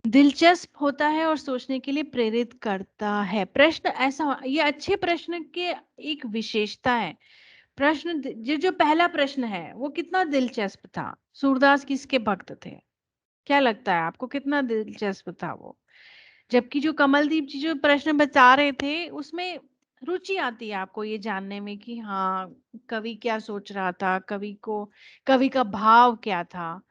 दिलचस्प होता है और सोचने के लिए प्रेरित करता है। प्रश्न ऐसा, ये अच्छे प्रश्न के एक विशेषता है। प्रश्न जो पहला प्रश्न है वो कितना दिलचस्प था। सूरदास किसके भक्त थे? क्या लगता है आपको, कितना दिलचस्प था वो? जबकि जो कमलदीप जी जो प्रश्न बता रहे थे उसमें रुचि आती है आपको ये जानने में कि हाँ, कवि क्या सोच रहा था, कवि का भाव क्या था।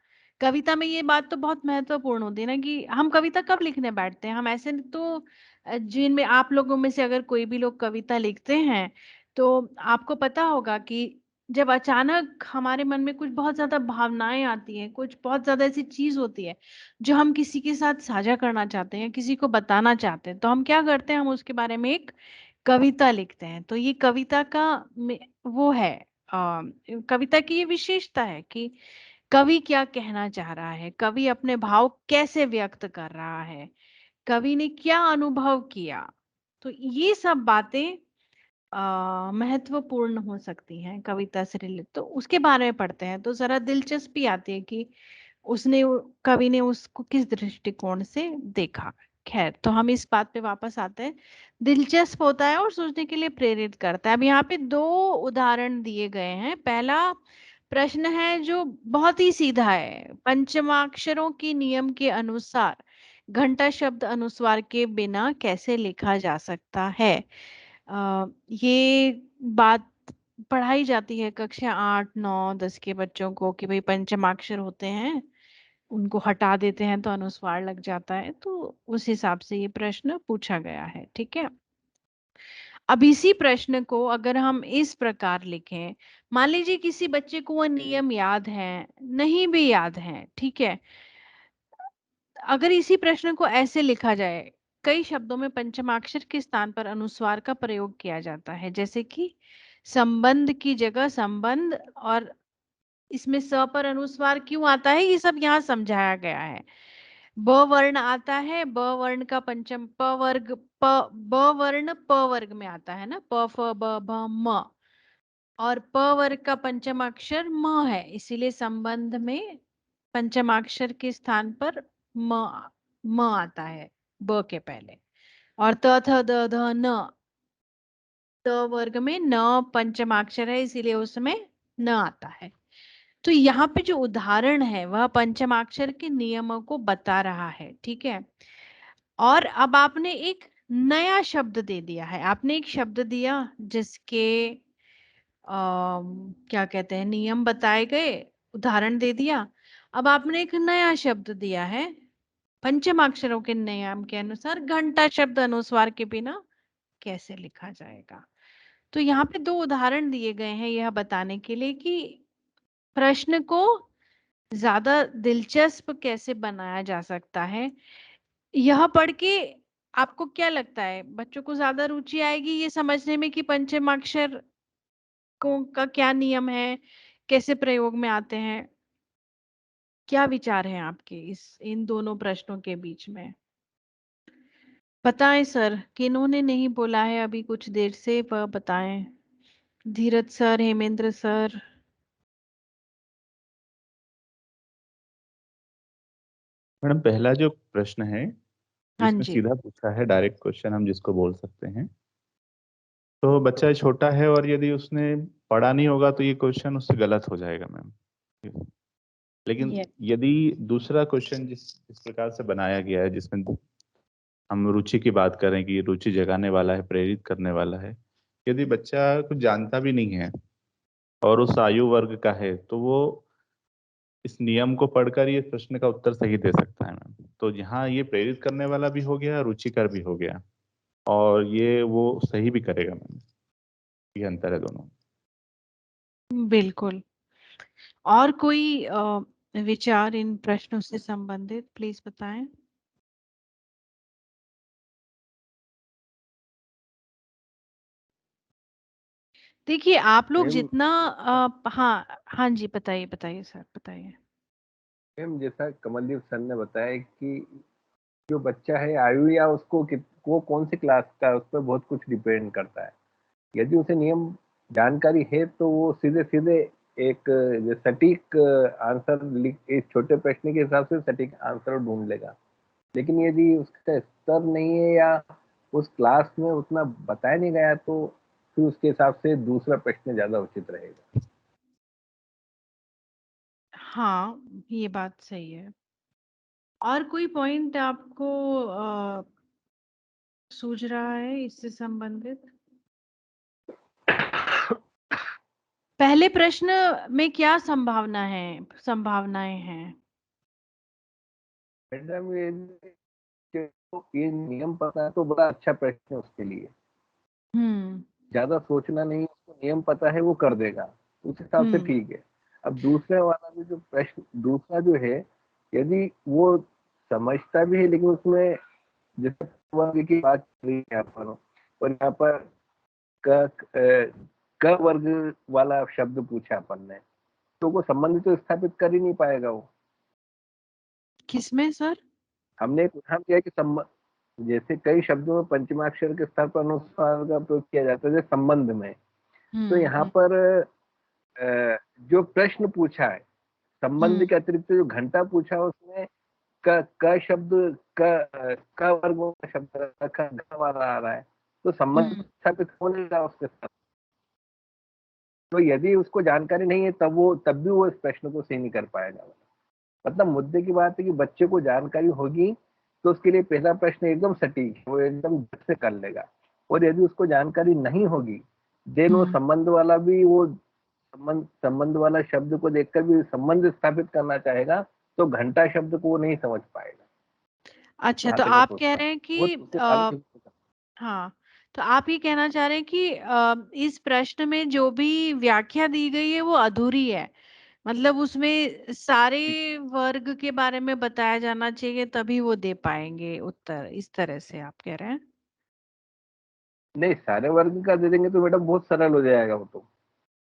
कविता में ये बात तो बहुत महत्वपूर्ण होती है ना कि हम कविता कब लिखने बैठते हैं। हम ऐसे तो जिनमें आप लोगों में से अगर कोई भी लोग कविता लिखते हैं तो आपको पता होगा कि जब अचानक हमारे मन में कुछ बहुत ज्यादा भावनाएं आती हैं, कुछ बहुत ज्यादा ऐसी चीज होती है जो हम किसी के साथ साझा करना चाहते हैं, किसी को बताना चाहते हैं, तो हम क्या करते हैं, हम उसके बारे में एक कविता लिखते हैं। तो ये कविता का वो है, कविता की ये विशेषता है कि कवि क्या कहना चाह रहा है, कवि अपने भाव कैसे व्यक्त कर रहा है, कवि ने क्या अनुभव किया। तो ये सब बातें महत्वपूर्ण हो सकती हैं कविता से रिलेटेड। तो उसके बारे में पढ़ते हैं तो जरा दिलचस्पी आती है कि कवि ने उसको किस दृष्टिकोण से देखा। खैर, तो हम इस बात पे वापस आते हैं। दिलचस्प होता है और सोचने के लिए प्रेरित करता है। अब यहाँ पे दो उदाहरण दिए गए हैं। पहला प्रश्न है जो बहुत ही सीधा है। पंचमाक्षरों के नियम के अनुसार घंटा शब्द अनुस्वार के बिना कैसे लिखा जा सकता है? ये बात पढ़ाई जाती है कक्षा 8 9 10 के बच्चों को कि भाई पंचमाक्षर होते हैं, उनको हटा देते हैं तो अनुस्वार लग जाता है। तो उस हिसाब से ये प्रश्न पूछा गया है। ठीक है। अब इसी प्रश्न को अगर हम इस प्रकार लिखें, मान लीजिए किसी बच्चे को वो नियम याद है, नहीं भी याद है, ठीक है। अगर इसी प्रश्न को ऐसे लिखा जाए, कई शब्दों में पंचमाक्षर के स्थान पर अनुस्वार का प्रयोग किया जाता है, जैसे कि संबंध की जगह संबंध, और इसमें स पर अनुस्वार क्यों आता है ये सब यहाँ समझाया गया है। ब वर्ण आता है, ब वर्ण का पंचम प वर्ग, ब वर्ण प वर्ग में आता है ना, प फ ब भ म, और प वर्ग का पंचम अक्षर म है, इसीलिए संबंध में पंचमाक्षर के स्थान पर म म आता है ब के पहले। और त थ द ध न, त वर्ग में न पंचमाक्षर है, इसीलिए उसमें न आता है। तो यहाँ पे जो उदाहरण है वह पंचमाक्षर के नियमों को बता रहा है। ठीक है। और अब आपने एक नया शब्द दे दिया है, आपने एक शब्द दिया जिसके क्या कहते हैं, नियम बताए गए, उदाहरण दे दिया। अब आपने एक नया शब्द दिया है, पंचमाक्षरों के नियम के अनुसार घंटा शब्द अनुस्वार के बिना कैसे लिखा जाएगा। तो यहाँ पे दो उदाहरण दिए गए हैं यह बताने के लिए कि प्रश्न को ज्यादा दिलचस्प कैसे बनाया जा सकता है। यह पढ़ के आपको क्या लगता है, बच्चों को ज्यादा रुचि आएगी ये समझने में कि पंचमाक्षर को का क्या नियम है, कैसे प्रयोग में आते हैं? क्या विचार हैं आपके इस इन दोनों प्रश्नों के बीच में? बताएं सर, किन्होंने नहीं बोला है अभी कुछ देर से वह बताएं। धीरज सर, हेमेंद्र सर। मैडम, पहला जो प्रश्न है हाँ जिसमें जी। सीधा पूछा है, डायरेक्ट क्वेश्चन हम जिसको बोल सकते हैं, तो बच्चा छोटा है और यदि उसने पढ़ा नहीं होगा तो ये क्वेश्चन उससे गलत हो जाएगा मैम। लेकिन ये यदि दूसरा क्वेश्चन जिस प्रकार से बनाया गया है, जिसमें हम रुचि की बात करें कि रुचि जगाने वाला है, प्रेरित करने वाला है, यदि बच्चा कुछ जानता भी नहीं है और उस आयु वर्ग का है, तो वो इस नियम को पढ़कर ये प्रश्न का उत्तर सही दे सकता है मैम। तो यहाँ ये प्रेरित करने वाला भी हो गया, रुचिकर भी हो गया, और ये वो सही भी करेगा मैम। ये अंतर है दोनों। बिल्कुल। और कोई विचार इन प्रश्नों से संबंधित प्लीज बताएं। देखिए आप लोग मैम जितना हाँ हाँ जी, बताइए बताइए सर, बताइए। मैम जैसा कमलदीप सर ने बताया कि जो बच्चा है आयु या वो कौन सी क्लास का है उस पर बहुत कुछ डिपेंड करता है। यदि उसे नियम जानकारी है तो वो सीधे सीधे एक सटीक आंसर लिख, एक छोटे प्रश्न के हिसाब से सटीक आंसर ढूंढ लेगा। लेकिन यदि उसका स्तर नहीं है या उस क्लास में उतना बताया नहीं गया तो फिर उसके हिसाब से दूसरा प्रश्न ज्यादा उचित रहेगा। हाँ, ये बात सही है। और कोई पॉइंट आपको सूझ रहा है इससे संबंधित? पहले प्रश्न में क्या संभावनाएं हैं? मैडम ये नियम पता है तो बड़ा अच्छा प्रश्न है उसके लिए। ज्यादा सोचना नहीं, उसको नियम पता है वो कर देगा, उस हिसाब से ठीक है। अब दूसरे वाला भी जो प्रश्न दूसरा जो है, यदि वो समझता भी है लेकिन उसमें जैसे वर्ग की बात कर रही है यहाँ पर, और यहाँ पर क वर्ग वाला शब्द पूछा अपन ने, तो वो संबंध तो स्थापित कर ही नहीं पाएगा वो। किसमें सर? हमने हम किया कि जैसे कई शब्दों में पंचमाक्षर के स्तर पर अनुस्वार का प्रयोग किया जाता है जैसे संबंध में, तो यहाँ पर जो प्रश्न पूछा है संबंध के अतिरिक्त जो घंटा पूछा है उसमें क शब्द क वर्ग वाला शब्द क वाला आ रहा है, तो संबंध स्थापित हो नहीं रहा उसके साथ। तो यदि उसको जानकारी नहीं है तब भी वो इस प्रश्न को सही नहीं कर पाएगा। मतलब मुद्दे की बात है कि बच्चे को जानकारी होगी तो उसके लिए पहला प्रश्न एकदम सटीक, वो एकदम झट से कर लेगा। और यदि उसको जानकारी नहीं होगी देन वो संबंध वाला भी वो संबंध वाला शब्द को देखकर भी संबंध स्थापित करना चाहेगा तो घंटा शब्द को वो नहीं समझ पाएगा। अच्छा, तो आप कह रहे हैं कि तो हाँ, तो आप ये कहना चाह रहे हैं कि इस प्रश्न में जो भी व्याख्या दी गई है वो अधूरी है, मतलब उसमें सारे वर्ग के बारे में बताया जाना चाहिए तभी वो दे पाएंगे उत्तर, इस तरह से आप कह रहे हैं? नहीं, सारे वर्ग का दे देंगे तो मैडम बहुत सरल हो जाएगा वो तो।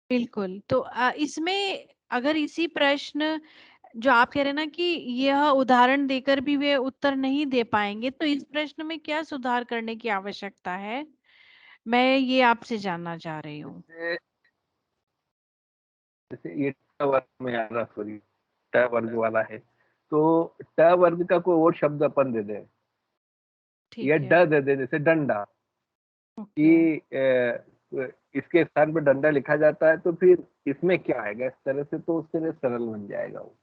बिल्कुल। तो इसमें अगर इसी प्रश्न जो आप कह रहे हैं ना कि यह उदाहरण देकर भी वे उत्तर नहीं दे पाएंगे, तो इस प्रश्न में क्या सुधार करने की आवश्यकता है, मैं ये आपसे जानना चाह रही हूँ। जैसे ये ट वर्ग में आ रहा, सॉरी ट वर्ग वाला है, तो ट वर्ग का कोई और शब्द अपन दे दें या ठीक है। ड दे दें, जैसे डंडा, कि इसके स्थान पर डंडा लिखा जाता है तो फिर इसमें क्या आएगा इस तरह से, तो उसके लिए सरल बन जाएगा वो।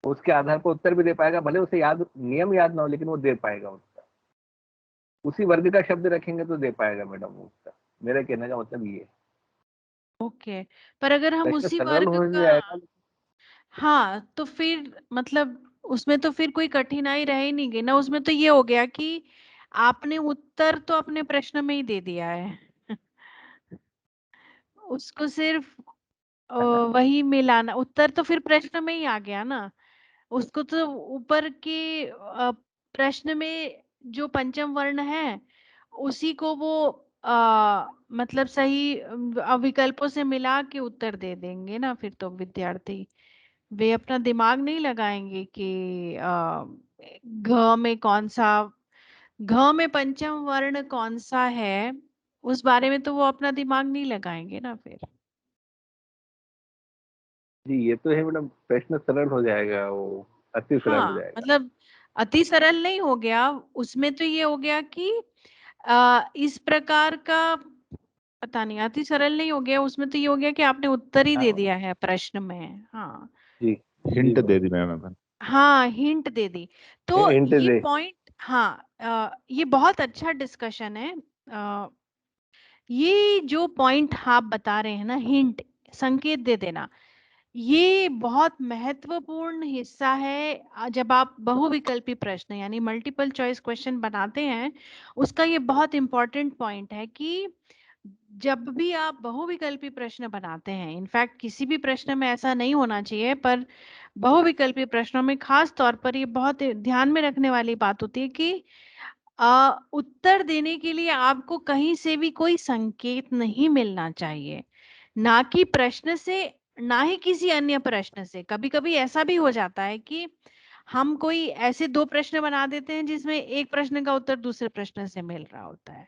उसके आधार पर उत्तर भी दे पाएगा, भले उसे नियम याद ना हो लेकिन वो दे पाएगा उत्तर। उसी वर्ग का शब्द रखेंगे तो दे पाएगा मैडम वो उत्तर। मेरे कहने का मतलब ये है। ओके, पर अगर हम प्रश्न उसी सरल वर्ग हो का, जाएगा। हाँ, तो फिर मतलब उसमें तो फिर कोई कठिनाई रह ही नहीं गई ना, उसमें तो ये हो गया कि आपने उत्तर तो अपने प्रश्न में ही दे दिया है उसको सिर्फ वही मिलाना, उत्तर तो फिर प्रश्न में ही आ गया ना, उसको तो ऊपर के प्रश्न में जो पंचम वर्ण है उसी को वो मतलब सही विकल्पों से मिला के उत्तर दे देंगे ना, फिर तो विद्यार्थी वे अपना दिमाग नहीं लगाएंगे कि घ में कौन सा, घ में पंचम वर्ण कौन सा है, उस बारे में तो वो अपना दिमाग नहीं लगाएंगे ना फिर। जी ये तो है मैडम, प्रश्न सरल हो जाएगा वो, अति सरल हो हाँ, जाएगा। मतलब अति सरल नहीं हो गया, उसमें तो ये हो गया कि इस प्रकार का, पता नहीं, अति सरल नहीं हो गया, उसमें तो ये हो गया कि आपने उत्तर ही दे हाँ दिया है प्रश्न में। हाँ, जी जी हिंट दे दी मैडम। मैम। हाँ, हिंट दे दी। तो हिंट ये दे। पॉइंट, हाँ, ये बहुत अच्छा डिस्कशन है। ये जो पॉइंट आप बता रहे हैं ना, हिंट, संकेत दे देना, ये बहुत महत्वपूर्ण हिस्सा है। जब आप बहुविकल्पी प्रश्न यानी मल्टीपल चॉइस क्वेश्चन बनाते हैं, उसका ये बहुत इंपॉर्टेंट पॉइंट है कि जब भी आप बहुविकल्पी प्रश्न बनाते हैं, इनफैक्ट किसी भी प्रश्न में ऐसा नहीं होना चाहिए, पर बहुविकल्पी प्रश्नों में खास तौर पर ये बहुत ध्यान में रखने वाली बात होती है कि उत्तर देने के लिए आपको कहीं से भी कोई संकेत नहीं मिलना चाहिए, ना कि प्रश्न से, ना ही किसी अन्य प्रश्न से। कभी कभी ऐसा भी हो जाता है कि हम कोई ऐसे दो प्रश्न बना देते हैं जिसमें एक प्रश्न का उत्तर दूसरे प्रश्न से मिल रहा होता है।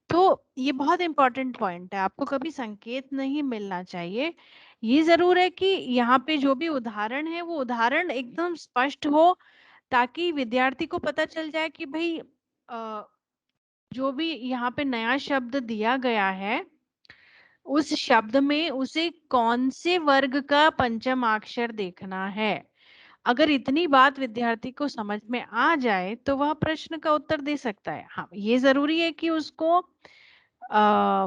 तो ये बहुत इंपॉर्टेंट पॉइंट है, आपको कभी संकेत नहीं मिलना चाहिए। ये जरूर है कि यहाँ पे जो भी उदाहरण है वो उदाहरण एकदम स्पष्ट हो, ताकि विद्यार्थी को पता चल जाए कि भाई जो भी यहाँ पे नया शब्द दिया गया है उस शब्द में उसे कौन से वर्ग का पंचम अक्षर देखना है। अगर इतनी बात विद्यार्थी को समझ में आ जाए तो वह प्रश्न का उत्तर दे सकता है। हाँ, ये जरूरी है कि उसको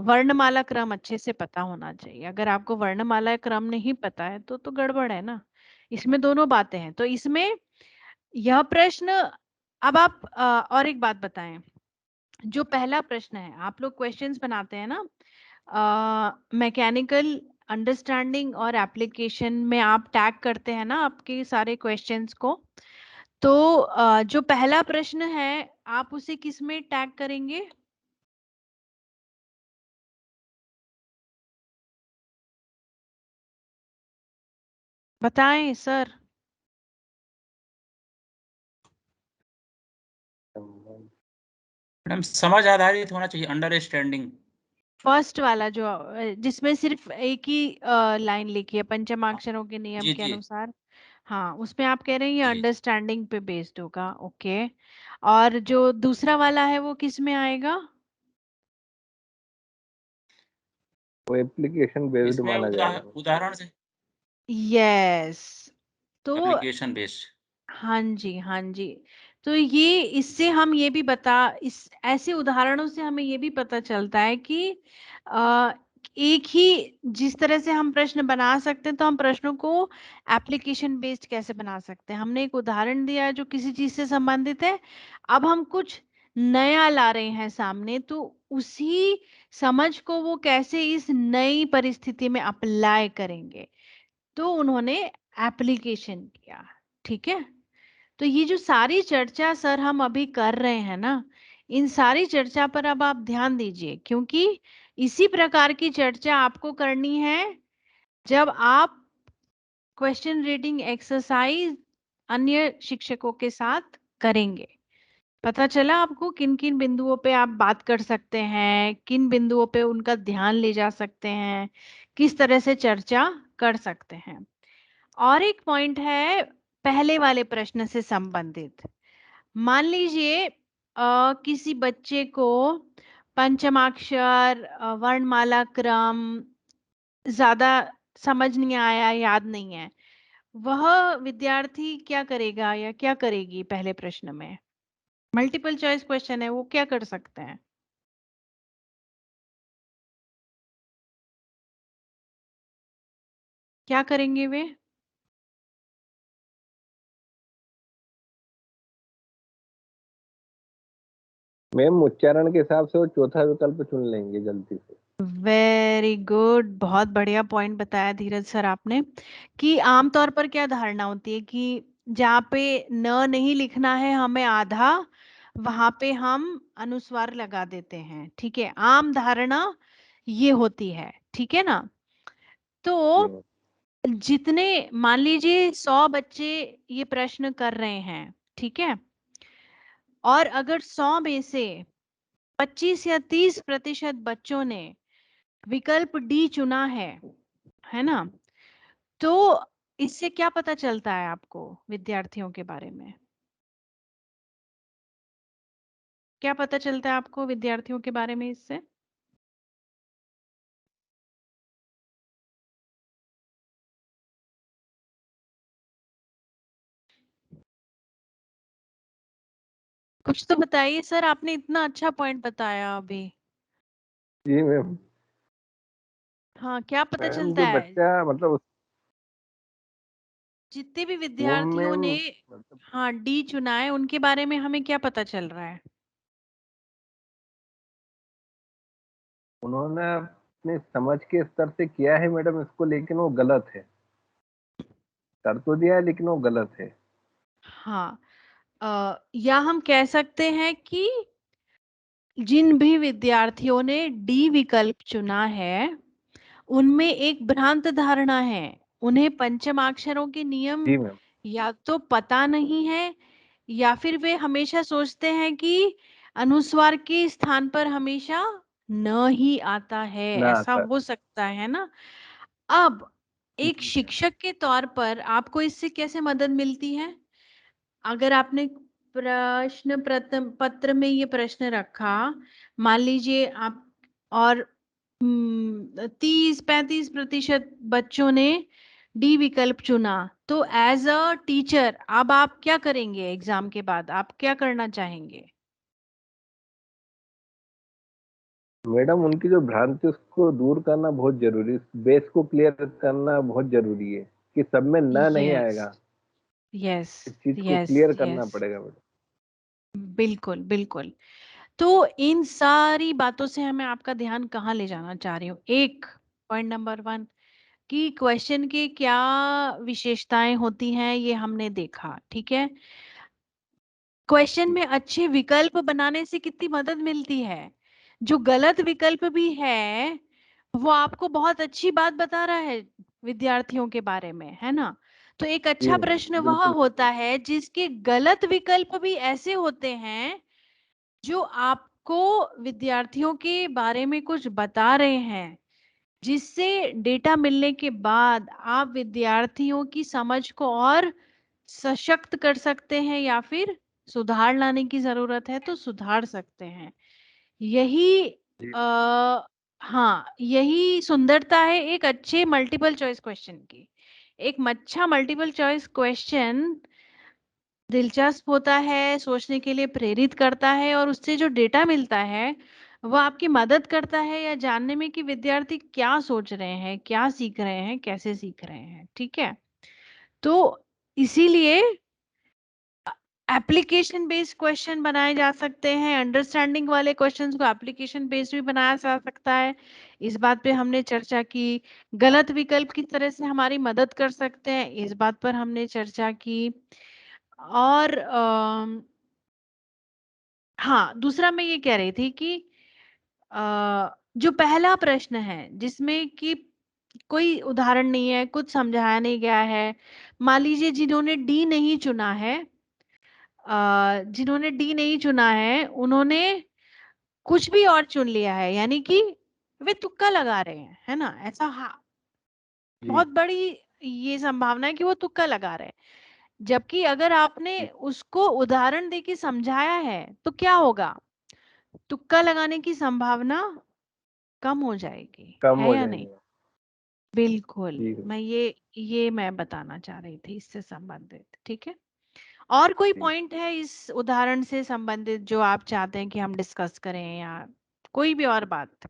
वर्णमाला क्रम अच्छे से पता होना चाहिए। अगर आपको वर्णमाला क्रम नहीं पता है तो गड़बड़ है ना। इसमें दोनों बातें हैं। तो इसमें यह प्रश्न, अब आप और एक बात बताएं, जो पहला प्रश्न है, आप लोग क्वेश्चंस बनाते हैं ना मैकेनिकल अंडरस्टैंडिंग और एप्लीकेशन में, आप टैग करते हैं ना आपके सारे क्वेश्चंस को। तो जो पहला प्रश्न है आप उसे किस में टैग करेंगे? बताएं सर। मैडम समझ आधारित होना चाहिए, अंडरस्टैंडिंग। फर्स्ट वाला जो जिसमें सिर्फ एक ही लाइन लिखी है पंचमाक्षरों के नियम जी के जी अनुसार। हाँ, उसमें आप कह रहे हैं ये जी। अंडरस्टैंडिंग पे बेस्ड होगा। ओके, और जो दूसरा वाला है वो किस में आएगा? वो एप्लीकेशन बेस्ड इसमें माना जाएगा। उदाहरण से यस। तो एप्लीकेशन बेस्ड। हाँ जी, हाँ जी। तो ये इससे हम ये भी इस ऐसे उदाहरणों से हमें ये भी पता चलता है कि अ, एक ही जिस तरह से हम प्रश्न बना सकते हैं तो हम प्रश्नों को एप्लीकेशन बेस्ड कैसे बना सकते हैं। हमने एक उदाहरण दिया है जो किसी चीज से संबंधित है, अब हम कुछ नया ला रहे हैं सामने, तो उसी समझ को वो कैसे इस नई परिस्थिति में अप्लाई करेंगे, तो उन्होंने एप्लीकेशन किया। ठीक है। तो ये जो सारी चर्चा सर हम अभी कर रहे हैं ना, इन सारी चर्चा पर अब आप ध्यान दीजिए, क्योंकि इसी प्रकार की चर्चा आपको करनी है जब आप क्वेश्चन रीडिंग एक्सरसाइज अन्य शिक्षकों के साथ करेंगे। पता चला आपको किन किन बिंदुओं पे आप बात कर सकते हैं, किन बिंदुओं पे उनका ध्यान ले जा सकते हैं, किस तरह से चर्चा कर सकते हैं। और एक पॉइंट है पहले वाले प्रश्न से संबंधित। मान लीजिए किसी बच्चे को पंचमाक्षर वर्णमाला क्रम ज्यादा समझ नहीं आया, याद नहीं है, वह विद्यार्थी क्या करेगा या क्या करेगी? पहले प्रश्न में मल्टीपल चॉइस क्वेश्चन है, वो क्या कर सकते हैं? क्या करेंगे वे? मैम उच्चारण के हिसाब से वो चौथा विकल्प चुन लेंगे जल्दी से। वेरी गुड, बहुत बढ़िया पॉइंट बताया धीरज सर आपने, कि आमतौर पर क्या धारणा होती है कि जहाँ पे न नहीं लिखना है हमें आधा, वहां पे हम अनुस्वार लगा देते हैं। ठीक है, आम धारणा ये होती है। ठीक है ना। तो जी मैम। जितने, मान लीजिए 100 बच्चे ये प्रश्न कर रहे हैं, ठीक है, और अगर 100 में से 25 या 30% बच्चों ने विकल्प डी चुना है ना, तो इससे क्या पता चलता है आपको विद्यार्थियों के बारे में? क्या पता चलता है आपको विद्यार्थियों के बारे में इससे? कुछ तो बताइए सर, आपने इतना अच्छा पॉइंट बताया अभी। जी मैम। हाँ, क्या पता मैम चलता जो है? बच्चा मतलब जितने भी वो विद्यार्थियों मैम ने मतलब हाँ डी चुना है, उनके बारे में हमें क्या पता चल रहा है? उन्होंने अपने समझ के स्तर से किया है मैडम इसको, लेकिन वो गलत है। कर तो दिया है लेकिन वो गलत है। हाँ, या हम कह सकते हैं कि जिन भी विद्यार्थियों ने डी विकल्प चुना है उनमें एक भ्रांत धारणा है। उन्हें पंचमाक्षरों के नियम जी मैम। या तो पता नहीं है, या फिर वे हमेशा सोचते हैं कि अनुस्वार के स्थान पर हमेशा न ही आता है। ना ऐसा सर। हो सकता है ना। अब एक जी मैम। शिक्षक के तौर पर आपको इससे कैसे मदद मिलती है? अगर आपने प्रश्न पत्र में ये प्रश्न रखा, मान लीजिए आप, और 30-35% बच्चों ने डी विकल्प चुना, तो एज अ टीचर अब आप क्या करेंगे? एग्जाम के बाद आप क्या करना चाहेंगे? मैडम उनकी जो भ्रांति उसको दूर करना बहुत जरूरी, बेस को क्लियर करना बहुत जरूरी है कि सब में न नहीं यस, आएगा, यस, इस चीज को यस, क्लियर करना यस, पड़ेगा मैडम। बिल्कुल, बिल्कुल। तो इन सारी बातों से हमें आपका ध्यान कहाँ ले जाना चाह रही हूँ? एक, पॉइंट नंबर 1 कि क्वेश्चन की क्या विशेषताएं होती हैं, ये हमने देखा, ठीक है। क्वेश्चन में अच्छे विकल्प बनाने से कितनी मदद मिलती है। जो गलत विकल्प भी है वो आपको बहुत अच्छी बात बता रहा है विद्यार्थियों के बारे में, है ना। तो एक जी अच्छा मैडम, प्रश्न वह बिल्कुल। होता है जिसके गलत विकल्प भी ऐसे होते हैं जो आपको विद्यार्थियों के बारे में कुछ बता रहे हैं, जिससे डेटा मिलने के बाद आप विद्यार्थियों की समझ को और सशक्त कर सकते हैं, या फिर सुधार लाने की जरूरत है तो सुधार सकते हैं। यही जी आ, हाँ, यही सुंदरता है एक अच्छे मल्टीपल चॉइस क्वेश्चन की। एक अच्छा मल्टीपल चॉइस क्वेश्चन दिलचस्प होता है, सोचने के लिए प्रेरित करता है, और उससे जो डेटा मिलता है वो आपकी मदद करता है या जानने में कि विद्यार्थी क्या सोच रहे हैं, क्या सीख रहे हैं, कैसे सीख रहे हैं, ठीक है। तो इसीलिए एप्लीकेशन बेस्ड क्वेश्चन बनाए जा सकते हैं, अंडरस्टैंडिंग वाले क्वेश्चंस को एप्लीकेशन बेस्ड भी बनाया जा सकता है। इस बात पे हमने चर्चा की। गलत विकल्प किस तरह से हमारी मदद कर सकते हैं, इस बात पर हमने चर्चा की। और हाँ, दूसरा मैं ये कह रही थी कि जो पहला प्रश्न है जिसमें कि कोई उदाहरण नहीं है, कुछ समझाया नहीं गया है। मान लीजिए जिन्होंने डी नहीं चुना है, जिन्होंने डी नहीं चुना है उन्होंने कुछ भी और चुन लिया है, यानी कि वे तुक्का लगा रहे हैं, है ना। ऐसा हाँ, जी बहुत बड़ी ये संभावना है कि वो तुक्का लगा रहे हैं। जबकि अगर आपने जी, उसको उदाहरण देके समझाया है तो क्या होगा? तुक्का लगाने की संभावना कम हो जाएगी, कम है हो या नहीं? जाएंगे। बिल्कुल। जी ये मैं बताना चाह रही थी इससे संबंधित, ठीक है। और कोई जी। पॉइंट है इस उदाहरण से संबंधित जो आप चाहते हैं कि हम डिस्कस करें, या कोई भी और बात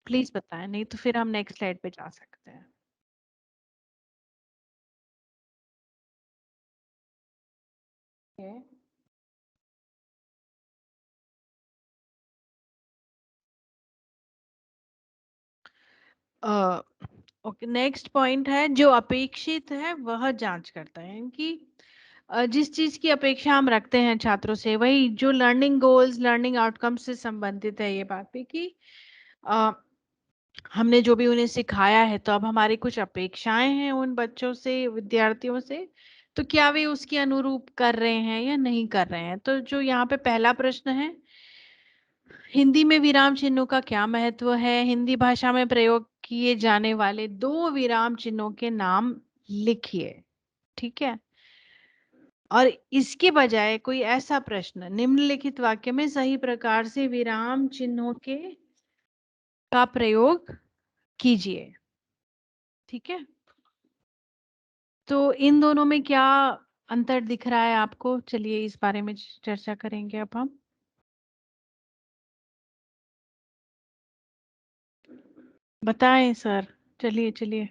प्लीज बताएं, नहीं तो फिर हम नेक्स्ट स्लाइड पे जा सकते हैं। Okay. ओके, नेक्स्ट पॉइंट है जो अपेक्षित है वह जांच करता है कि जिस चीज की अपेक्षा हम रखते हैं छात्रों से, वही जो लर्निंग गोल्स, लर्निंग आउटकम्स से संबंधित है ये बात भी, कि अ, हमने जो भी उन्हें सिखाया है तो अब हमारी कुछ अपेक्षाएं हैं उन बच्चों से, विद्यार्थियों से, तो क्या वे उसके अनुरूप कर रहे हैं या नहीं कर रहे हैं। तो जो यहाँ पे पहला प्रश्न है, हिंदी में विराम चिन्हों का क्या महत्व है, हिंदी भाषा में प्रयोग किए जाने वाले 2 विराम चिन्हों के नाम लिखिए, ठीक है। और इसके बजाय कोई ऐसा प्रश्न, निम्नलिखित वाक्य में सही प्रकार से विराम चिन्हों के का प्रयोग कीजिए, ठीक है। तो इन दोनों में क्या अंतर दिख रहा है आपको? चलिए इस बारे में चर्चा करेंगे अब हम। बताएं सर, चलिए चलिए,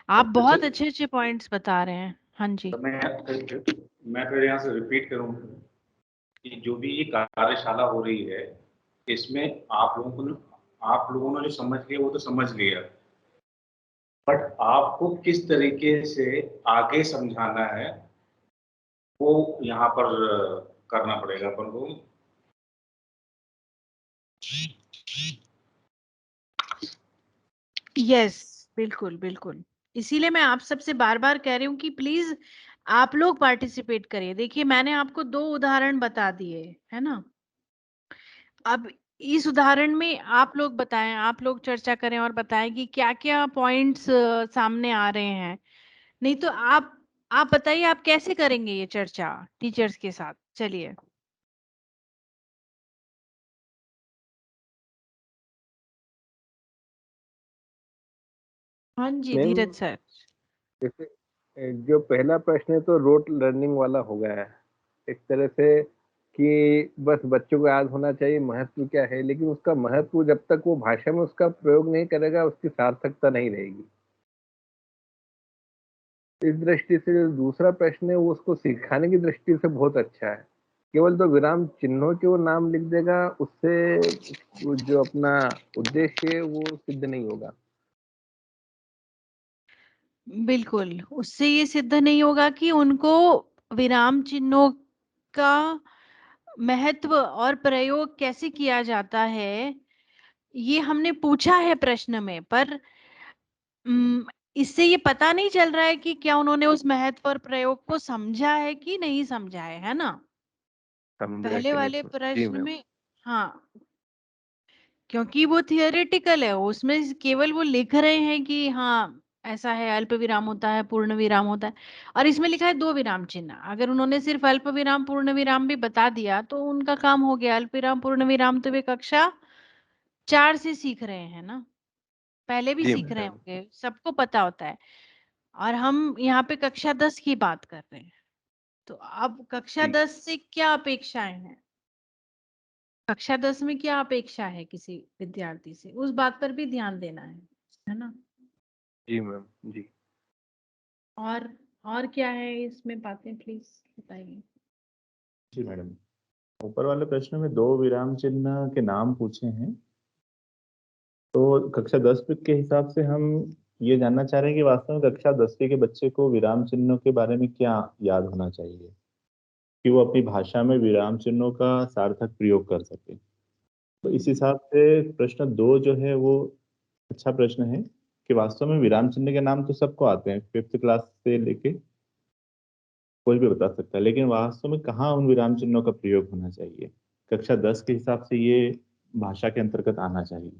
आप बहुत अच्छे अच्छे पॉइंट्स बता रहे हैं। हाँ जी। तो मैं फिर यहाँ से रिपीट करूँ कि जो भी ये कार्यशाला हो रही है इसमें आप लोगों ने जो समझ लिया वो तो समझ लिया, बट आपको किस तरीके से आगे समझाना है वो यहाँ पर करना पड़ेगा अपन को। यस, बिल्कुल बिल्कुल। इसीलिए मैं आप सबसे बार बार कह रही हूँ कि प्लीज आप लोग पार्टिसिपेट करिए। देखिए मैंने आपको 2 उदाहरण बता दिए, है ना। अब इस उदाहरण में आप लोग बताएं, आप लोग चर्चा करें और बताएं कि क्या क्या पॉइंट्स सामने आ रहे हैं। नहीं तो आप आप बताइए आप कैसे करेंगे ये चर्चा टीचर्स के साथ? चलिए। हाँ जी मैम धीरज सर। जैसे जो पहला प्रश्न है तो रोट लर्निंग वाला हो गया है एक तरह से, कि बस बच्चों को याद होना चाहिए महत्व क्या है, लेकिन उसका महत्व जब तक वो भाषा में उसका प्रयोग नहीं करेगा उसकी सार्थकता नहीं रहेगी। इस दृष्टि से जो दूसरा प्रश्न है वो उसको सिखाने की दृष्टि से बहुत अच्छा है। केवल तो विराम चिन्हों के वो नाम लिख देगा, उससे वो जो अपना उद्देश्य है वो सिद्ध नहीं होगा। बिल्कुल, उससे ये सिद्ध नहीं होगा कि उनको विराम चिन्हों का महत्व और प्रयोग कैसे किया जाता है ये हमने पूछा है प्रश्न में, पर इससे ये पता नहीं चल रहा है कि क्या उन्होंने उस महत्व और प्रयोग को समझा है कि नहीं समझा है ना? समझा पहले कि नहीं वाले समझा? जी प्रश्न मैम। में। हाँ, क्योंकि वो थियोरेटिकल है, उसमें केवल वो लिख रहे हैं कि हाँ ऐसा है, अल्प विराम होता है, पूर्ण विराम होता है, और इसमें लिखा है 2 विराम चिन्ह। अगर उन्होंने सिर्फ अल्प विराम पूर्ण विराम भी बता दिया तो उनका काम हो गया। अल्प विराम पूर्ण विराम तो वे कक्षा 4 से सीख रहे हैं ना, पहले भी जी सीख रहे मैम। होंगे, सबको पता होता है। और हम यहाँ पे कक्षा 10 की बात कर रहे हैं, तो अब कक्षा जी 10 से क्या अपेक्षाएं हैं, कक्षा 10 में क्या अपेक्षा है किसी विद्यार्थी से, उस बात पर भी ध्यान देना है ना? जी मैम। जी और और क्या है इसमें बातें, प्लीज बताइए। जी मैडम, ऊपर वाले प्रश्न में 2 विराम चिन्ह के नाम पूछे हैं, तो कक्षा 10 के हिसाब से हम ये जानना चाह रहे हैं कि वास्तव में कक्षा 10वीं के बच्चे को विराम चिन्हों के बारे में क्या याद होना चाहिए कि वो अपनी भाषा में विराम चिन्हों का सार्थक प्रयोग कर सके। तो इस हिसाब से प्रश्न 2 जो है वो अच्छा प्रश्न है कि वास्तव में विराम चिन्ह के नाम तो सबको आते हैं, 5th क्लास से लेके कोई भी बता सकता है, लेकिन वास्तव में कहाँ उन विराम चिन्हों का प्रयोग होना चाहिए, कक्षा 10 के हिसाब से ये भाषा के अंतर्गत आना चाहिए।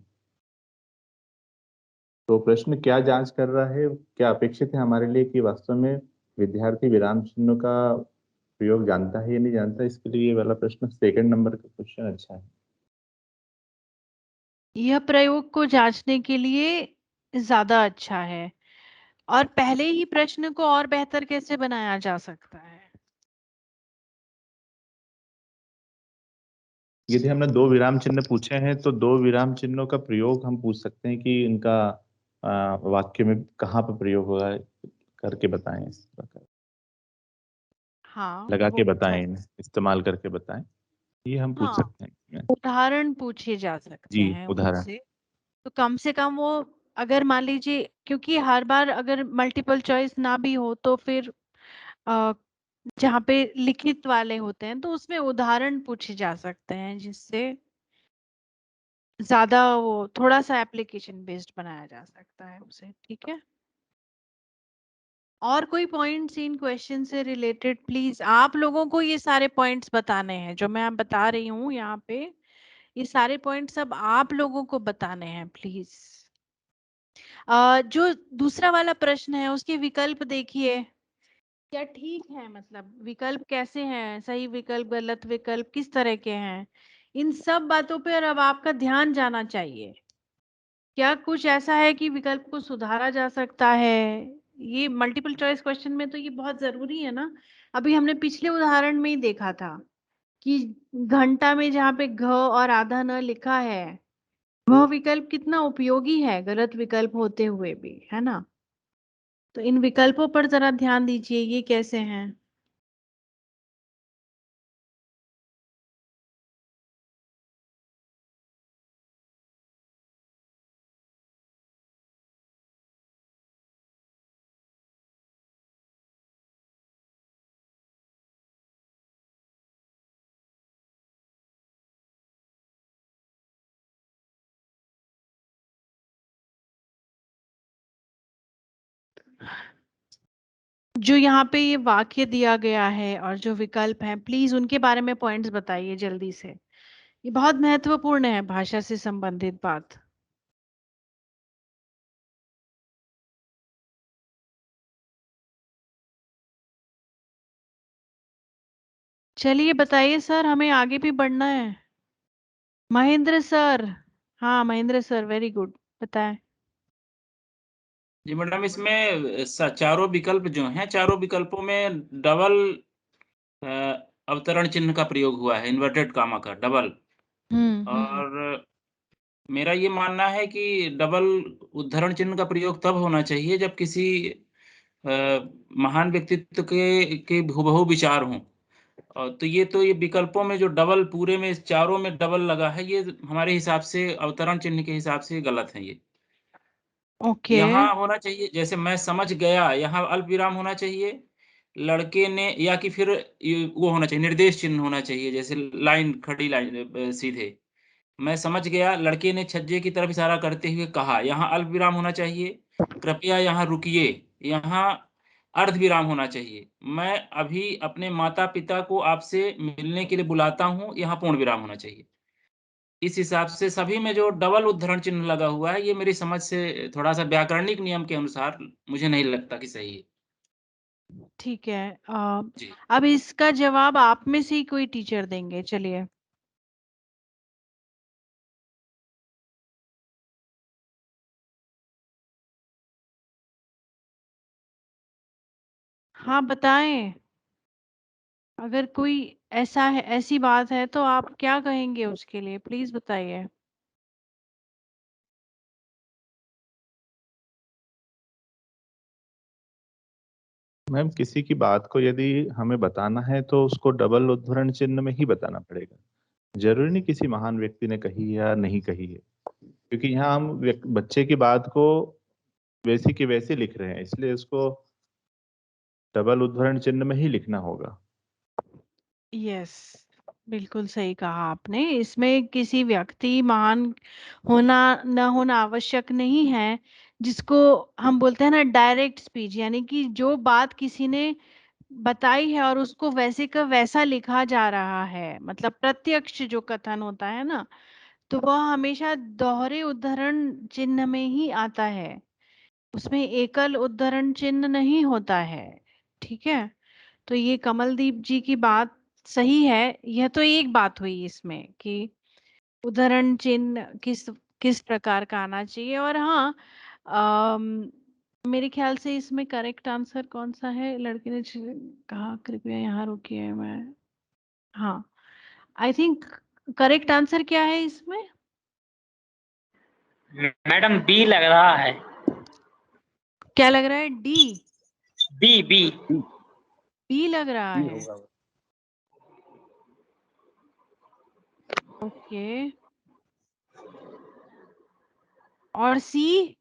तो प्रश्न क्या जांच कर रहा है, क्या अपेक्षित है हमारे लिए कि वास्तव में विद्यार्थी विराम चिन्हों का प्रयोग जानता है या नहीं जानता, इसके लिए ये वाला प्रश्न 2nd नंबर का क्वेश्चन अच्छा है। यह प्रयोग को जांचने के लिए ज्यादा अच्छा है, और पहले ही प्रश्न को और बेहतर कैसे बनाया जा सकता है? यदि हमने 2 विराम चिन्ह पूछे हैं तो 2 विराम चिन्हों का प्रयोग हम पूछ सकते हैं कि इनका वाक्य में कहाँ पर प्रयोग होगा, करके बताएं, इस प्रकार हाँ लगा वो के पूछा बताएं, जा। इस्तेमाल करके बताएं, ये हम पूछ हाँ, सकते हैं। उदाहरण पूछे जा सकते जी, हैं उदाहरण। उनसे, तो कम से कम वो, अगर मान लीजिए, क्योंकि हर बार अगर मल्टीपल चॉइस ना भी हो तो फिर अ, जहाँ पे लिखित वाले होते हैं तो उसमें उदाहरण पूछे जा सकते हैं, जिससे ज्यादा वो थोड़ा सा एप्लीकेशन बेस्ड बनाया जा सकता है उसे। ठीक है, और कोई पॉइंट्स इन क्वेश्चन से रिलेटेड? प्लीज आप लोगों को ये सारे पॉइंट्स बताने हैं जो मैं बता रही हूँ यहाँ पे, ये सारे पॉइंट्स अब आप लोगों को बताने हैं प्लीज। जो दूसरा वाला प्रश्न है उसके विकल्प देखिए, क्या ठीक है, मतलब विकल्प कैसे हैं, सही विकल्प गलत विकल्प किस तरह के हैं, इन सब बातों पर अब आपका ध्यान जाना चाहिए। क्या कुछ ऐसा है कि विकल्प को सुधारा जा सकता है? ये मल्टीपल चॉइस क्वेश्चन में तो ये बहुत जरूरी है ना। अभी हमने पिछले उदाहरण में ही देखा था कि घंटा में जहाँ पे घ और आधा न लिखा है, वह विकल्प कितना उपयोगी है गलत विकल्प होते हुए भी, है ना? तो इन विकल्पों पर जरा ध्यान दीजिए, ये कैसे हैं? जो यहाँ पे ये वाक्य दिया गया है और जो विकल्प हैं, प्लीज उनके बारे में पॉइंट्स बताइए जल्दी से, ये बहुत महत्वपूर्ण है भाषा से संबंधित बात। चलिए बताइए सर, हमें आगे भी बढ़ना है। महेंद्र सर, हाँ महेंद्र सर, वेरी गुड, बताएं। जी मैडम, इसमें चारों विकल्प जो हैं, चारों विकल्पों में डबल अवतरण चिन्ह का प्रयोग हुआ है, इन्वर्टेड कामा का डबल। हम्म। और मेरा ये मानना है कि डबल उद्धरण चिन्ह का प्रयोग तब होना चाहिए जब किसी महान व्यक्तित्व के हुबहू विचार हों। और तो ये विकल्पों में जो डबल, पूरे में चारों में डबल लगा है, ये हमारे हिसाब से अवतरण चिन्ह के हिसाब से गलत है। ये ओके। यहाँ होना चाहिए, जैसे मैं समझ गया, यहाँ अल्प विराम होना चाहिए। लड़के ने, या कि फिर वो होना चाहिए, निर्देश चिन्ह होना चाहिए, जैसे लाइन, खड़ी लाइन, सीधे। मैं समझ गया, लड़के ने छज्जे की तरफ इशारा करते हुए कहा, यहाँ अल्प विराम होना चाहिए। कृपया यहाँ रुकिए, यहाँ अर्ध विराम होना चाहिए। मैं अभी अपने माता पिता को आपसे मिलने के लिए बुलाता हूँ, यहाँ पूर्ण विराम होना चाहिए। इस हिसाब से सभी में जो डबल उद्धरण चिन्ह लगा हुआ है, ये मेरी समझ से थोड़ा सा व्याकरणिक नियम के अनुसार मुझे नहीं लगता कि सही है। ठीक है। जी। अब इसका जवाब आप में से ही कोई टीचर देंगे, चलिए। हाँ बताएं, अगर कोई ऐसा है, ऐसी बात है तो आप क्या कहेंगे उसके लिए, प्लीज बताइए। मैम, किसी की बात को यदि हमें बताना है तो उसको डबल उद्धरण चिन्ह में ही बताना पड़ेगा। जरूरी नहीं किसी महान व्यक्ति ने कही या नहीं कही है, क्योंकि यहाँ हम बच्चे की बात को वैसी की वैसी लिख रहे हैं, इसलिए इसको डबल उद्धरण चिन्ह में ही लिखना होगा। यस, बिल्कुल सही कहा आपने। इसमें किसी व्यक्ति महान होना न होना आवश्यक नहीं है, जिसको हम बोलते हैं ना डायरेक्ट स्पीच, यानी कि जो बात किसी ने बताई है और उसको वैसे का वैसा लिखा जा रहा है, मतलब प्रत्यक्ष जो कथन होता है ना, तो वह हमेशा दोहरे उद्धरण चिन्ह में ही आता है, उसमें एकल उद्धरण चिन्ह नहीं होता है। ठीक है, तो ये कमलदीप जी की बात सही है। यह तो एक बात हुई इसमें कि उद्धरण चिन्ह किस किस प्रकार का आना चाहिए। और हाँ, मेरे ख्याल से इसमें करेक्ट आंसर कौन सा है, लड़के ने कहा कृपया यहाँ रुकिए, मैं, हाँ, आई थिंक करेक्ट आंसर क्या है इसमें? मैडम बी लग रहा है। क्या लग रहा है? डी? बी बी बी लग रहा बी है? होगा। ओके, और सी?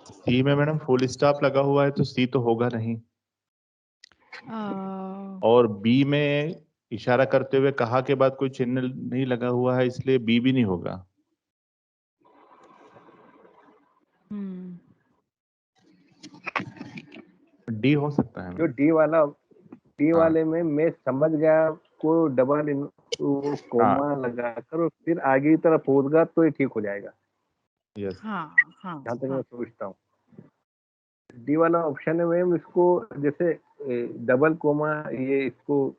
सी में मैडम फुल स्टॉप लगा हुआ है तो सी तो होगा नहीं, और बी में इशारा करते हुए कहा के बाद कोई चिन्ह नहीं लगा हुआ है, इसलिए बी भी नहीं होगा। डी हो सकता है जो मैम। डी हाँ। वाले में मैं समझ गया को डबल हाँ। कोमा लगाकर और फिर आगे की तरफ होगा तो ये ठीक हो जाएगा, यस। हाँ हाँ जहाँ तक मैं हाँ। सोचता हूँ। डी वाला ऑप्शन है मैम, इसको जैसे डबल कोमा, ये इसको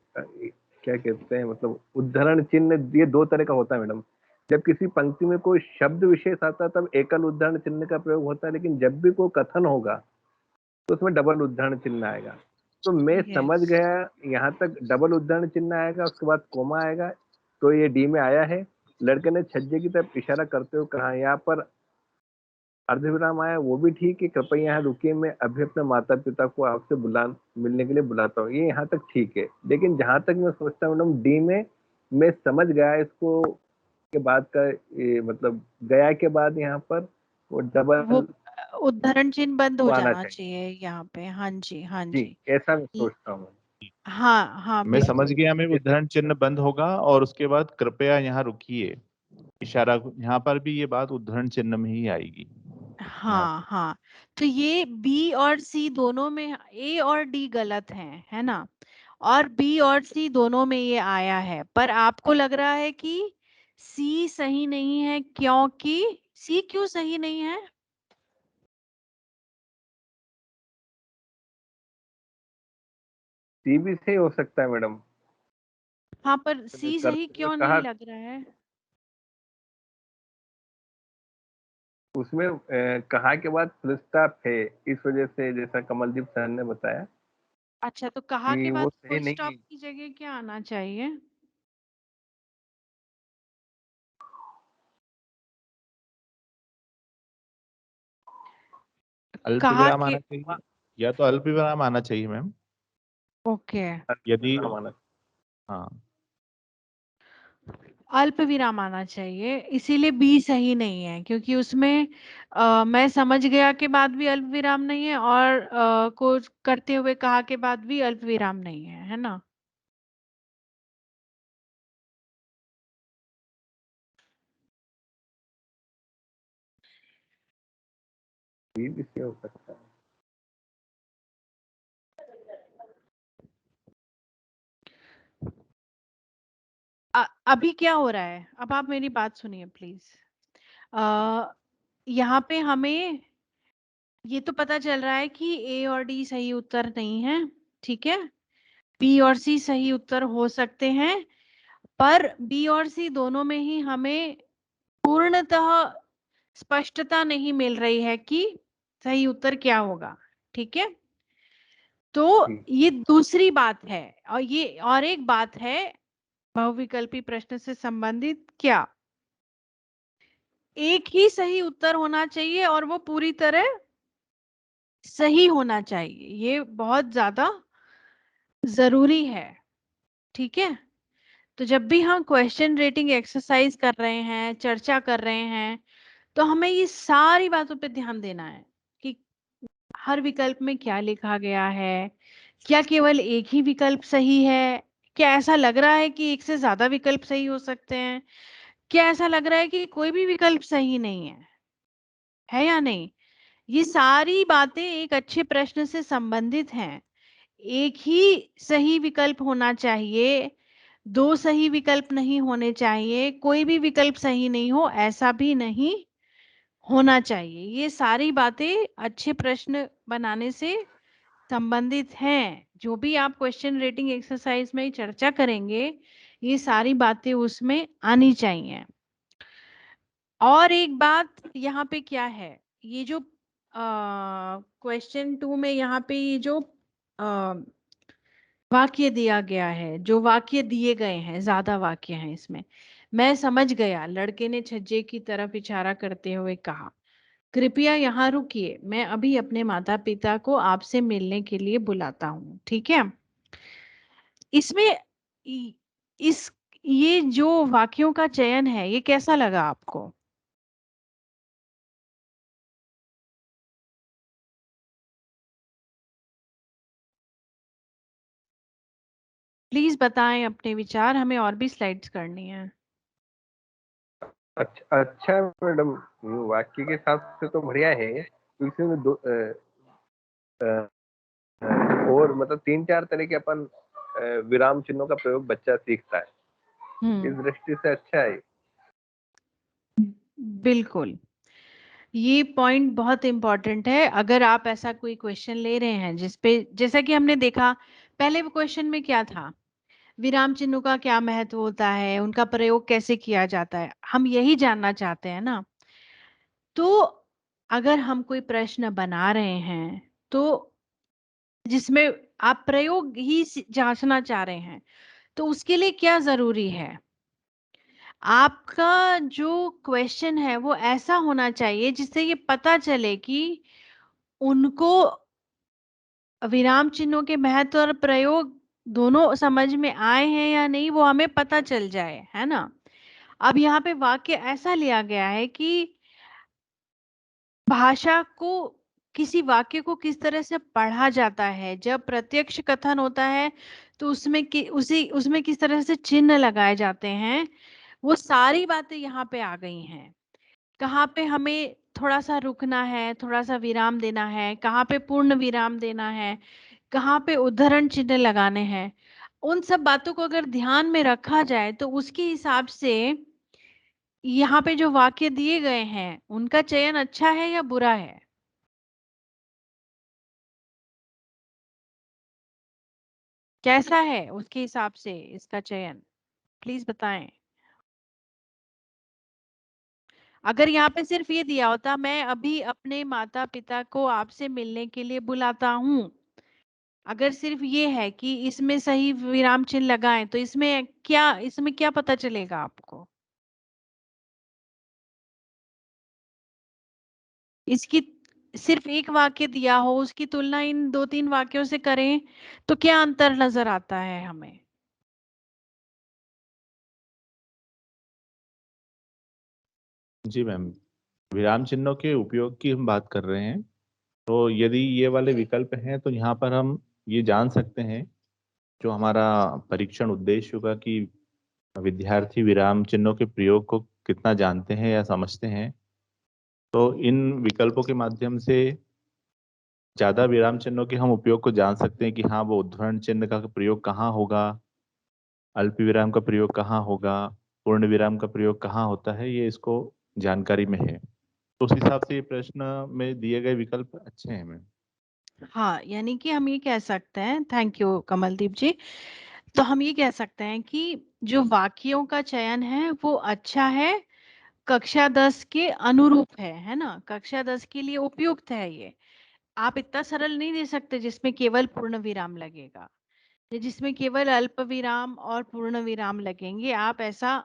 क्या कहते हैं, मतलब उद्धरण चिन्ह ये दो तरह का होता है मैडम। जब किसी पंक्ति में कोई शब्द विशेष आता है तब एकल उद्धरण चिन्ह का प्रयोग होता है, लेकिन जब भी कोई कथन होगा तो उसमें डबल उद्धरण चिन्ह आएगा। तो मैं समझ यस। गया यहाँ तक डबल उद्धरण चिन्ह आएगा, उसके बाद कोमा आएगा, तो ये डी में आया है। लड़के ने छज्जे की तरफ इशारा करते हुए कहा, यहाँ पर अर्धविराम आया, वो भी ठीक है, कृपया यहाँ रुकिए, मैं अभी अपने माता पिता को आपसे मिलने के लिए बुलाता हूँ, ये यहाँ तक ठीक है। लेकिन जहां तक मैं सोचता हूँ मैडम, डी में मैं समझ गया इसको के बाद का, ये मतलब गया के बाद यहाँ पर वो डबल वो उद्धरण चिन्ह बंद हो आना जाना चाहिए। चाहिए यहाँ पे। हाँ जी, हाँ जी, जी। ऐसा मैं ल- सोचता हूँ। हाँ हाँ, मैं समझ बिल्कुल। गया, मैं उद्धरण चिन्ह बंद होगा और उसके बाद कृपया यहाँ रुकिए, इशारा, यहाँ पर भी ये बात उद्धरण चिन्ह में ही आएगी। हाँ हाँ, तो ये बी और सी दोनों में, ए और डी गलत है ना, और बी और सी दोनों में ये आया है, पर आपको लग रहा है कि सी सही नहीं है क्योंकि सी क्यों सही नहीं है? सी भी सही हो सकता है मैडम। हाँ, पर सी सही करते हुए क्यों कहा नहीं लग रहा है? उसमें कहा के बाद फुल स्टॉप है, इस वजह से जैसा कमलदीप सर ने बताया अच्छा, तो कहा कि के वो बाद सही फुल नहीं स्टॉप है। की जगह क्या आना चाहिए? अल्प कहा विराम के आना चाहिए, या तो अल्प विराम आना चाहिए मैम, ओके, यदि माना। हाँ अल्प विराम आना चाहिए, इसीलिए बी सही नहीं है क्योंकि उसमें मैं समझ गया के बाद भी अल्प विराम नहीं है और को करते हुए कहा के बाद भी अल्प विराम नहीं है ना? सी भी सही हो सकता है। अभी क्या हो रहा है, अब आप मेरी बात सुनिए प्लीज। यहाँ पे हमें ये तो पता चल रहा है कि ए और डी सही उत्तर नहीं है, ठीक है, बी और सी सही उत्तर हो सकते हैं, पर बी और सी दोनों में ही हमें पूर्णतः स्पष्टता नहीं मिल रही है कि सही उत्तर क्या होगा, ठीक है। तो ठीक। ये दूसरी बात है, और ये और एक बात है बहुविकल्पी प्रश्न से संबंधित, क्या एक ही सही उत्तर होना चाहिए और वो पूरी तरह सही होना चाहिए, ये बहुत ज्यादा जरूरी है, ठीक है। तो जब भी हम क्वेश्चन रेटिंग एक्सरसाइज कर रहे हैं, चर्चा कर रहे हैं, तो हमें ये सारी बातों पे ध्यान देना है कि हर विकल्प में क्या लिखा गया है, क्या केवल एक ही विकल्प सही है, क्या ऐसा लग रहा है कि एक से ज्यादा विकल्प सही हो सकते हैं, क्या ऐसा लग रहा है कि कोई भी विकल्प सही नहीं है या नहीं। ये सारी बातें एक अच्छे प्रश्न से संबंधित हैं। एक ही सही विकल्प होना चाहिए, दो सही विकल्प नहीं होने चाहिए, कोई भी विकल्प सही नहीं हो ऐसा भी नहीं होना चाहिए। ये सारी बातें अच्छे प्रश्न बनाने से संबंधित हैं। जो भी आप क्वेश्चन रेटिंग एक्सरसाइज में चर्चा करेंगे, ये सारी बातें उसमें आनी चाहिए। और एक बात यहाँ पे क्या है, ये जो क्वेश्चन 2 में यहाँ पे ये जो वाक्य दिया गया है, जो वाक्य दिए गए हैं, ज्यादा वाक्य हैं इसमें, मैं समझ गया, लड़के ने छज्जे की तरफ इशारा करते हुए कहा, कृपया यहाँ रुकिए, मैं अभी अपने माता पिता को आपसे मिलने के लिए बुलाता हूँ, ठीक है। इसमें इस ये जो वाक्यों का चयन है, ये कैसा लगा आपको? प्लीज बताएं अपने विचार, हमें और भी स्लाइड्स करनी है। अच्छा मैडम, वाक्य के हिसाब से तो बढ़िया है, तो इसमें दो और मतलब 3-4 तरह के अपन विराम चिन्हों का प्रयोग बच्चा सीखता है, इस दृष्टि से अच्छा है। बिल्कुल, ये पॉइंट बहुत इंपॉर्टेंट है। अगर आप ऐसा कोई क्वेश्चन ले रहे हैं जिसपे, जैसा कि हमने देखा पहले क्वेश्चन में क्या था, विराम चिन्हों का क्या महत्व होता है, उनका प्रयोग कैसे किया जाता है, हम यही जानना चाहते हैं ना। तो अगर हम कोई प्रश्न बना रहे हैं तो जिसमें आप प्रयोग ही जांचना चाह रहे हैं, तो उसके लिए क्या जरूरी है, आपका जो क्वेश्चन है वो ऐसा होना चाहिए जिससे ये पता चले कि उनको विराम चिन्हों के महत्व और प्रयोग दोनों समझ में आए हैं या नहीं, वो हमें पता चल जाए, है ना। अब यहाँ पे वाक्य ऐसा लिया गया है कि भाषा को, किसी वाक्य को किस तरह से पढ़ा जाता है, जब प्रत्यक्ष कथन होता है तो उसमें किस तरह से चिन्ह लगाए जाते हैं, वो सारी बातें यहाँ पे आ गई हैं। कहाँ पे हमें थोड़ा सा रुकना है, थोड़ा सा विराम देना है, कहाँ पे पूर्ण विराम देना है, कहाँ पे उद्धरण चिन्ह लगाने हैं, उन सब बातों को अगर ध्यान में रखा जाए तो उसके हिसाब से यहाँ पे जो वाक्य दिए गए हैं उनका चयन अच्छा है या बुरा है? कैसा है उसके हिसाब से इसका चयन, प्लीज बताएं। अगर यहाँ पे सिर्फ ये दिया होता, मैं अभी अपने माता पिता को आपसे मिलने के लिए बुलाता हूँ, अगर सिर्फ ये है कि इसमें सही विराम चिन्ह लगाएं, तो इसमें क्या पता चलेगा आपको? इसकी सिर्फ एक वाक्य दिया हो, उसकी तुलना इन 2-3 वाक्यों से करें तो क्या अंतर नजर आता है हमें? जी मैम, विराम चिन्हों के उपयोग की हम बात कर रहे हैं, तो यदि ये वाले विकल्प हैं तो यहाँ पर हम ये जान सकते हैं जो हमारा परीक्षण उद्देश्य होगा कि विद्यार्थी विराम चिन्हों के प्रयोग को कितना जानते हैं या समझते हैं। तो इन विकल्पों के माध्यम से ज्यादा विराम चिन्हों के हम उपयोग को जान सकते हैं कि हाँ, वो उद्धरण चिन्ह का प्रयोग कहाँ होगा, अल्प विराम का प्रयोग कहाँ होगा, पूर्ण विराम का प्रयोग कहाँ होता है, ये इसको जानकारी में है। तो उस हिसाब से ये प्रश्न में दिए गए विकल्प अच्छे हैं मैम। हाँ, यानी कि हम ये कह सकते हैं, थैंक यू कमलदीप जी, तो हम ये कह सकते हैं कि जो वाक्यों का चयन है वो अच्छा है, कक्षा 10 के अनुरूप है ना, कक्षा 10 के लिए उपयुक्त है ये। आप इतना सरल नहीं दे सकते जिसमें केवल पूर्ण विराम लगेगा या जिसमें केवल अल्प विराम और पूर्ण विराम लगेंगे। आप ऐसा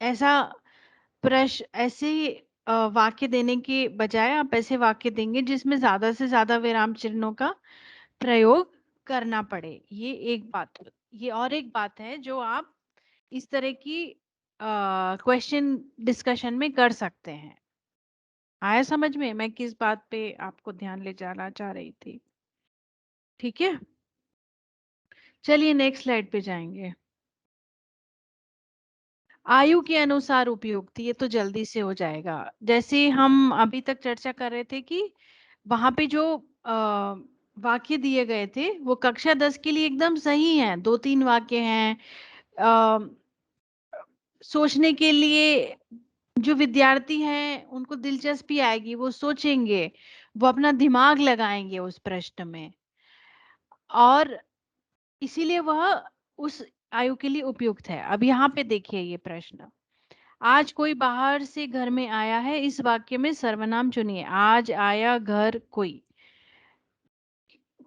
ऐसा प्रश्न ऐसे वाक्य देने के बजाय आप ऐसे वाक्य देंगे जिसमें ज्यादा से ज्यादा विराम चिन्हों का प्रयोग करना पड़े। ये एक बात। ये और एक बात है जो आप इस तरह की क्वेश्चन डिस्कशन में कर सकते हैं। आया समझ में मैं किस बात पे आपको ध्यान ले जाना चाह रही थी? ठीक है, चलिए नेक्स्ट स्लाइड पे जाएंगे। आयु के अनुसार उपयुक्त, ये तो जल्दी से हो जाएगा। जैसे हम अभी तक चर्चा कर रहे थे कि वहां पे जो वाक्य दिए गए थे वो कक्षा 10 के लिए एकदम सही हैं, 2-3 वाक्य हैं। अ, सोचने के लिए जो विद्यार्थी हैं उनको दिलचस्पी आएगी, वो सोचेंगे, वो अपना दिमाग लगाएंगे उस प्रश्न में, और इसीलिए वह उस आयु के लिए उपयुक्त है। अब यहाँ पे देखिए ये प्रश्न, आज कोई बाहर से घर में आया है, इस वाक्य में सर्वनाम चुनिए। आज आया घर कोई,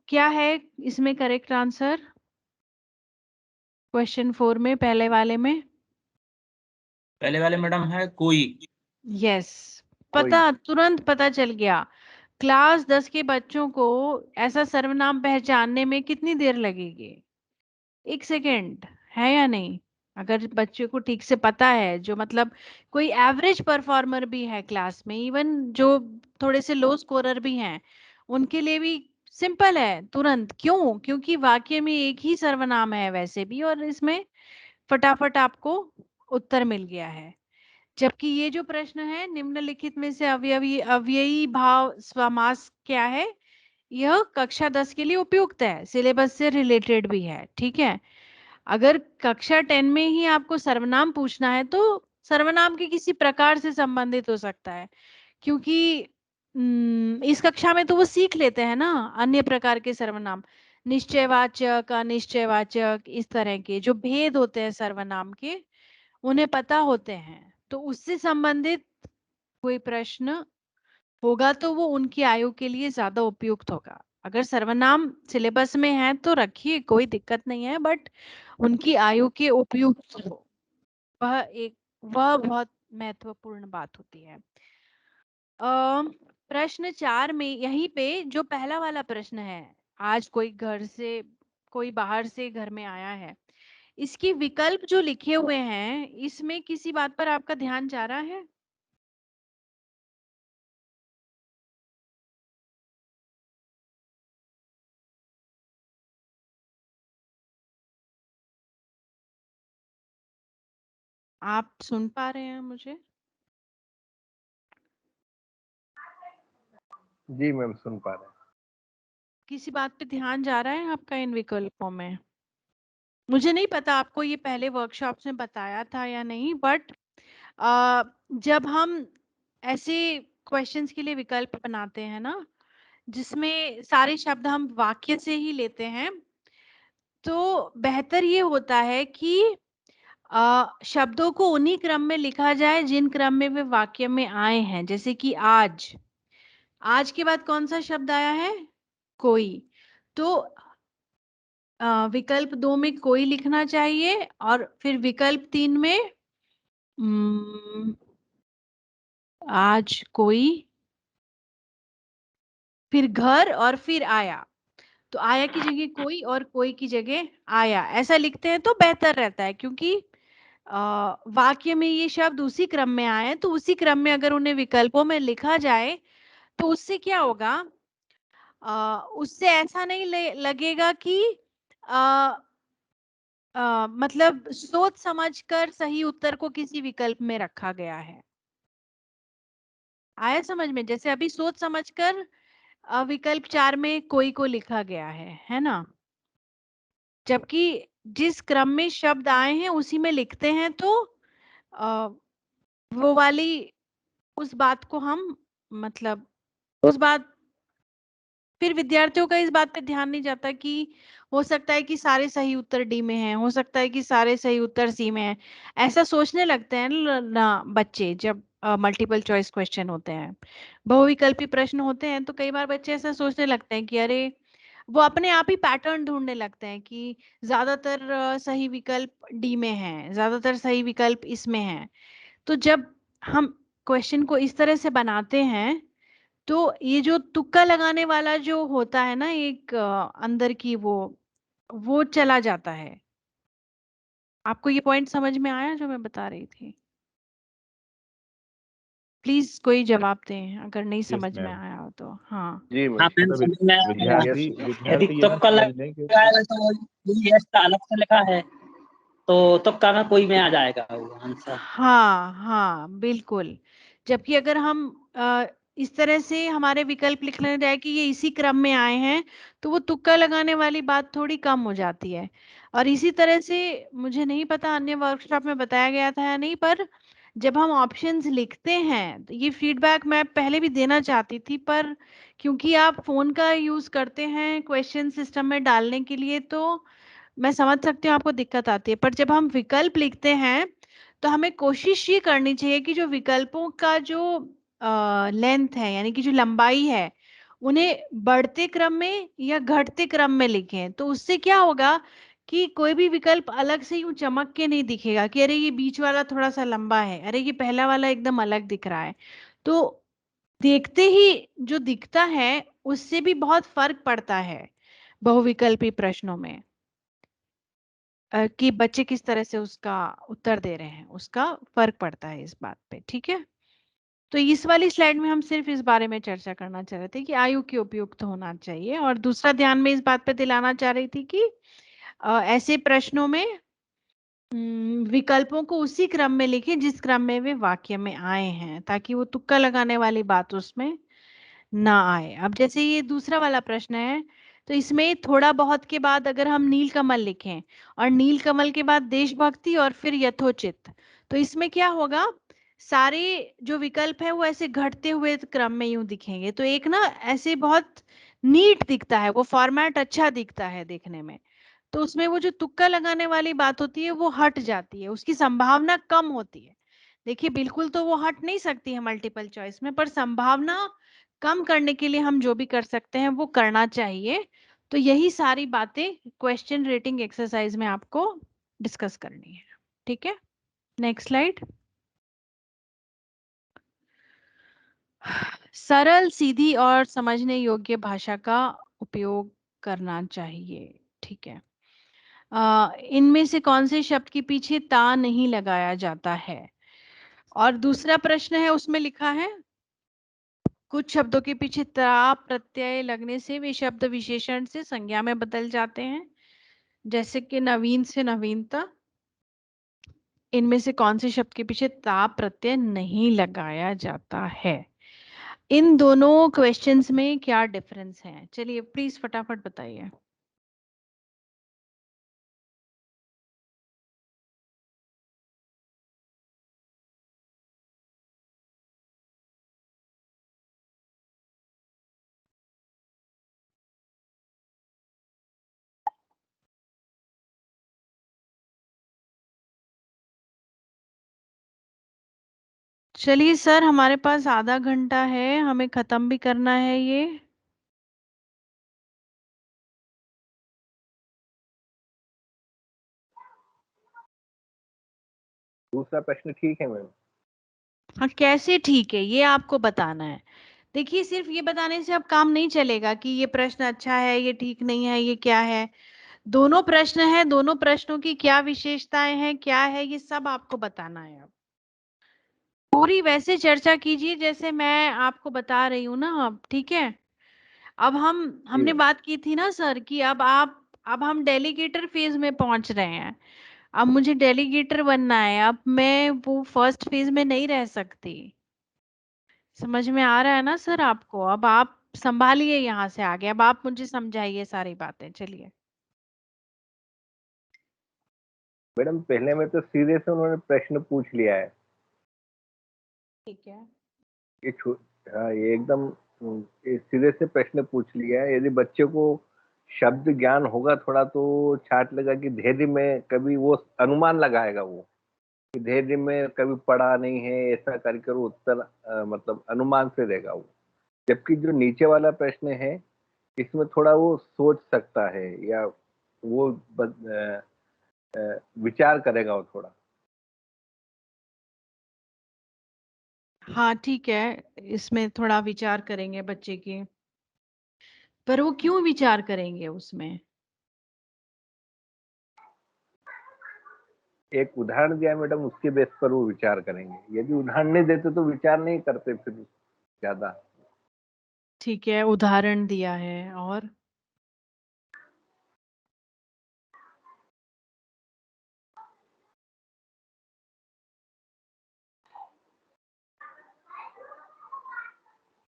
क्या है इसमें करेक्ट आंसर? क्वेश्चन 4 में, पहले वाले में। पहले वाले मैडम है कोई। यस, कोई। पता, तुरंत पता चल गया। क्लास 10 के बच्चों को ऐसा सर्वनाम पहचानने में कितनी देर लगेगी? 1 सेकेंड, है या नहीं? अगर बच्चे को ठीक से पता है, जो मतलब कोई एवरेज परफॉर्मर भी है क्लास में, इवन जो थोड़े से लो स्कोरर भी हैं, उनके लिए भी सिंपल है तुरंत। क्यों? क्योंकि वाक्य में एक ही सर्वनाम है वैसे भी, और इसमें फटाफट आपको उत्तर मिल गया है। जबकि ये जो प्रश्न है, निम्नलिखित में से अवयवी अव्ययी भाव समास क्या है, यह कक्षा 10 के लिए उपयुक्त है, सिलेबस से रिलेटेड भी है। ठीक है, अगर कक्षा 10 में ही आपको सर्वनाम पूछना है तो सर्वनाम के किसी प्रकार से संबंधित हो सकता है, क्योंकि इस कक्षा में तो वो सीख लेते हैं ना अन्य प्रकार के सर्वनाम, निश्चयवाचक, अनिश्चयवाचक, इस तरह के जो भेद होते हैं सर्वनाम के, उन्हें पता होते हैं। तो उससे संबंधित कोई प्रश्न होगा तो वो उनकी आयु के लिए ज्यादा उपयुक्त होगा। अगर सर्वनाम सिलेबस में है तो रखिए, कोई दिक्कत नहीं है, बट उनकी आयु के उपयुक्त हो, वह एक वह बहुत महत्वपूर्ण बात होती है। प्रश्न 4 में यहीं पे जो पहला वाला प्रश्न है, आज कोई बाहर से घर में आया है, इसकी विकल्प जो लिखे हुए हैं, इसमें किसी बात पर आपका ध्यान जा रहा है? आप सुन पा रहे हैं मुझे? जी मैम, सुन पा रहे हैं। किसी बात पे ध्यान जा रहा है आपका इन विकल्पों में? मुझे नहीं पता आपको ये पहले वर्कशॉप्स में बताया था या नहीं, बट जब हम ऐसे क्वेश्चंस के लिए विकल्प बनाते हैं ना, जिसमें सारे शब्द हम वाक्य से ही लेते हैं, तो बेहतर ये होता है कि शब्दों को उन्हीं क्रम में लिखा जाए जिन क्रम में वे वाक्य में आए हैं। जैसे कि आज, आज के बाद कौन सा शब्द आया है? कोई। तो विकल्प 2 में कोई लिखना चाहिए, और फिर विकल्प 3 में आज कोई, फिर घर, और फिर आया। तो आया की जगह कोई और कोई की जगह आया, ऐसा लिखते हैं तो बेहतर रहता है, क्योंकि वाक्य में ये शब्द उसी क्रम में आए, तो उसी क्रम में अगर उन्हें विकल्पों में लिखा जाए तो उससे क्या होगा, उससे ऐसा नहीं लगेगा कि आ, मतलब सोच समझकर सही उत्तर को किसी विकल्प में रखा गया है। आया समझ में? जैसे अभी सोच समझकर विकल्प 4 में कोई को लिखा गया है ना, जबकि जिस क्रम में शब्द आए हैं उसी में लिखते हैं, तो अ, वो वाली उस बात को हम, मतलब उस बात, फिर विद्यार्थियों का इस बात पे ध्यान नहीं जाता कि हो सकता है कि सारे सही उत्तर डी में हैं, हो सकता है कि सारे सही उत्तर सी में हैं। ऐसा सोचने लगते हैं ना बच्चे, जब मल्टीपल चॉइस क्वेश्चन होते हैं, बहुविकल्पी प्रश्न होते हैं, तो कई बार बच्चे ऐसा सोचने लगते हैं कि अरे, वो अपने आप ही पैटर्न ढूंढने लगते हैं कि ज्यादातर सही विकल्प डी में है, ज्यादातर सही विकल्प इसमें है। तो जब हम क्वेश्चन को इस तरह से बनाते हैं, तो ये जो तुक्का लगाने वाला जो होता है ना, एक अंदर की वो चला जाता है। आपको ये पॉइंट समझ में आया जो मैं बता रही थी? प्लीज कोई जवाब दें अगर नहीं यस समझ में मैम। आया हो तो। हाँ, जी हाँ मैम, मतलब समझ में आया। विद्यार्थी यदि विद्यार्थी ये ना तुक्का समझ लें कि लगाएगा तो यस का अलग से लिखा है, तो तुक्का में कोई में आ जाएगा वो आंसर। हाँ, हाँ, बिल्कुल। जबकि अगर हम इस तरह से हमारे विकल्प लिखने जाए कि ये इसी क्रम में आए हैं, तो वो तुक्का लगाने वाली बात थोड़ी कम हो जाती है। और इसी तरह से, मुझे नहीं पता अन्य वर्कशॉप में बताया गया था या नहीं, पर जब हम ऑप्शंस लिखते हैं, तो ये फीडबैक मैं पहले भी देना चाहती थी, पर क्योंकि आप फोन का यूज करते हैं क्वेश्चन सिस्टम में डालने के लिए, तो मैं समझ सकती हूँ आपको दिक्कत आती है। पर जब हम विकल्प लिखते हैं, तो हमें कोशिश ये करनी चाहिए कि जो विकल्पों का जो लेंथ है, यानी कि जो लंबाई है, उन्हें बढ़ते क्रम में या घटते क्रम में लिखें। तो उससे क्या होगा कि कोई भी विकल्प अलग से यूं चमक के नहीं दिखेगा कि अरे ये बीच वाला थोड़ा सा लंबा है, अरे ये पहला वाला एकदम अलग दिख रहा है। तो देखते ही जो दिखता है उससे भी बहुत फर्क पड़ता है बहुविकल्पी प्रश्नों में, कि बच्चे किस तरह से उसका उत्तर दे रहे हैं, उसका फर्क पड़ता है इस बात पे। ठीक है, तो इस वाली स्लाइड में हम सिर्फ इस बारे में चर्चा करना चाह रहे थे कि आयु के उपयुक्त होना चाहिए, और दूसरा ध्यान में इस बात पे दिलाना चाह रही थी कि ऐसे प्रश्नों में विकल्पों को उसी क्रम में लिखें जिस क्रम में वे वाक्य में आए हैं, ताकि वो तुक्का लगाने वाली बात उसमें ना आए। अब जैसे ये दूसरा वाला प्रश्न है, तो इसमें थोड़ा बहुत के बाद अगर हम नीलकमल लिखें, और नीलकमल के बाद देशभक्ति, और फिर यथोचित, तो इसमें क्या होगा, सारे जो विकल्प है वो ऐसे घटते हुए क्रम में यूं दिखेंगे, तो एक ना ऐसे बहुत नीट दिखता है, वो फॉर्मेट अच्छा दिखता है देखने में। तो उसमें वो जो तुक्का लगाने वाली बात होती है वो हट जाती है, उसकी संभावना कम होती है। देखिए, बिल्कुल तो वो हट नहीं सकती है मल्टीपल चॉइस में, पर संभावना कम करने के लिए हम जो भी कर सकते हैं वो करना चाहिए। तो यही सारी बातें क्वेश्चन रेटिंग एक्सरसाइज में आपको डिस्कस करनी है। ठीक है, नेक्स्ट स्लाइड। सरल, सीधी और समझने योग्य भाषा का उपयोग करना चाहिए। ठीक है, इनमें से कौन से शब्द के पीछे ता नहीं लगाया जाता है? और दूसरा प्रश्न है, उसमें लिखा है कुछ शब्दों के पीछे ता प्रत्यय लगने से वे शब्द विशेषण से संज्ञा में बदल जाते हैं, जैसे कि नवीन से नवीनता। इनमें से कौन से शब्द के पीछे ता प्रत्यय नहीं लगाया जाता है? इन दोनों क्वेश्चंस में क्या डिफरेंस है? चलिए प्लीज फटाफट बताइए। चलिए सर, हमारे पास आधा घंटा है, हमें खत्म भी करना है ये। दूसरा प्रश्न ठीक है मैम? हाँ, कैसे ठीक है ये आपको बताना है। देखिए, सिर्फ ये बताने से अब काम नहीं चलेगा कि ये प्रश्न अच्छा है, ये ठीक नहीं है, ये क्या है। दोनों प्रश्न है, दोनों प्रश्नों की क्या विशेषताएं हैं, क्या है, ये सब आपको बताना है। अब पूरी वैसे चर्चा कीजिए जैसे मैं आपको बता रही हूँ ना। अब ठीक है। अब जी हमने मैम। बात की थी ना सर कि अब हम डेलीगेटर फेज में पहुंच रहे हैं। अब मुझे डेलीगेटर बनना है, अब मैं वो फर्स्ट फेज में नहीं रह सकती। समझ में आ रहा है ना सर आपको? अब आप संभालिए यहाँ से आगे, अब आप मुझे समझाइए सारी बातें। चलिए। मैडम पहले में तो सीधे से उन्होंने प्रश्न पूछ लिया है। ठीक है। ये हाँ, ये एकदम ये सीधे से प्रश्न पूछ लिया है। यदि बच्चे को शब्द ज्ञान होगा थोड़ा तो छाट लगा कि धैर्य में कभी वो अनुमान लगाएगा, वो कि धैर्य में कभी पढ़ा नहीं है ऐसा करके वो उत्तर मतलब अनुमान से देगा वो। जबकि जो नीचे वाला प्रश्न है इसमें थोड़ा वो सोच सकता है या वो विचार करेगा वो थोड़ा। हाँ ठीक है, इसमें थोड़ा विचार करेंगे बच्चे की। पर वो क्यों विचार करेंगे उसमें? एक उदाहरण दिया मैडम, उसके बेस पर वो विचार करेंगे। यदि उदाहरण नहीं देते तो विचार नहीं करते फिर ज्यादा। ठीक है, उदाहरण दिया है। और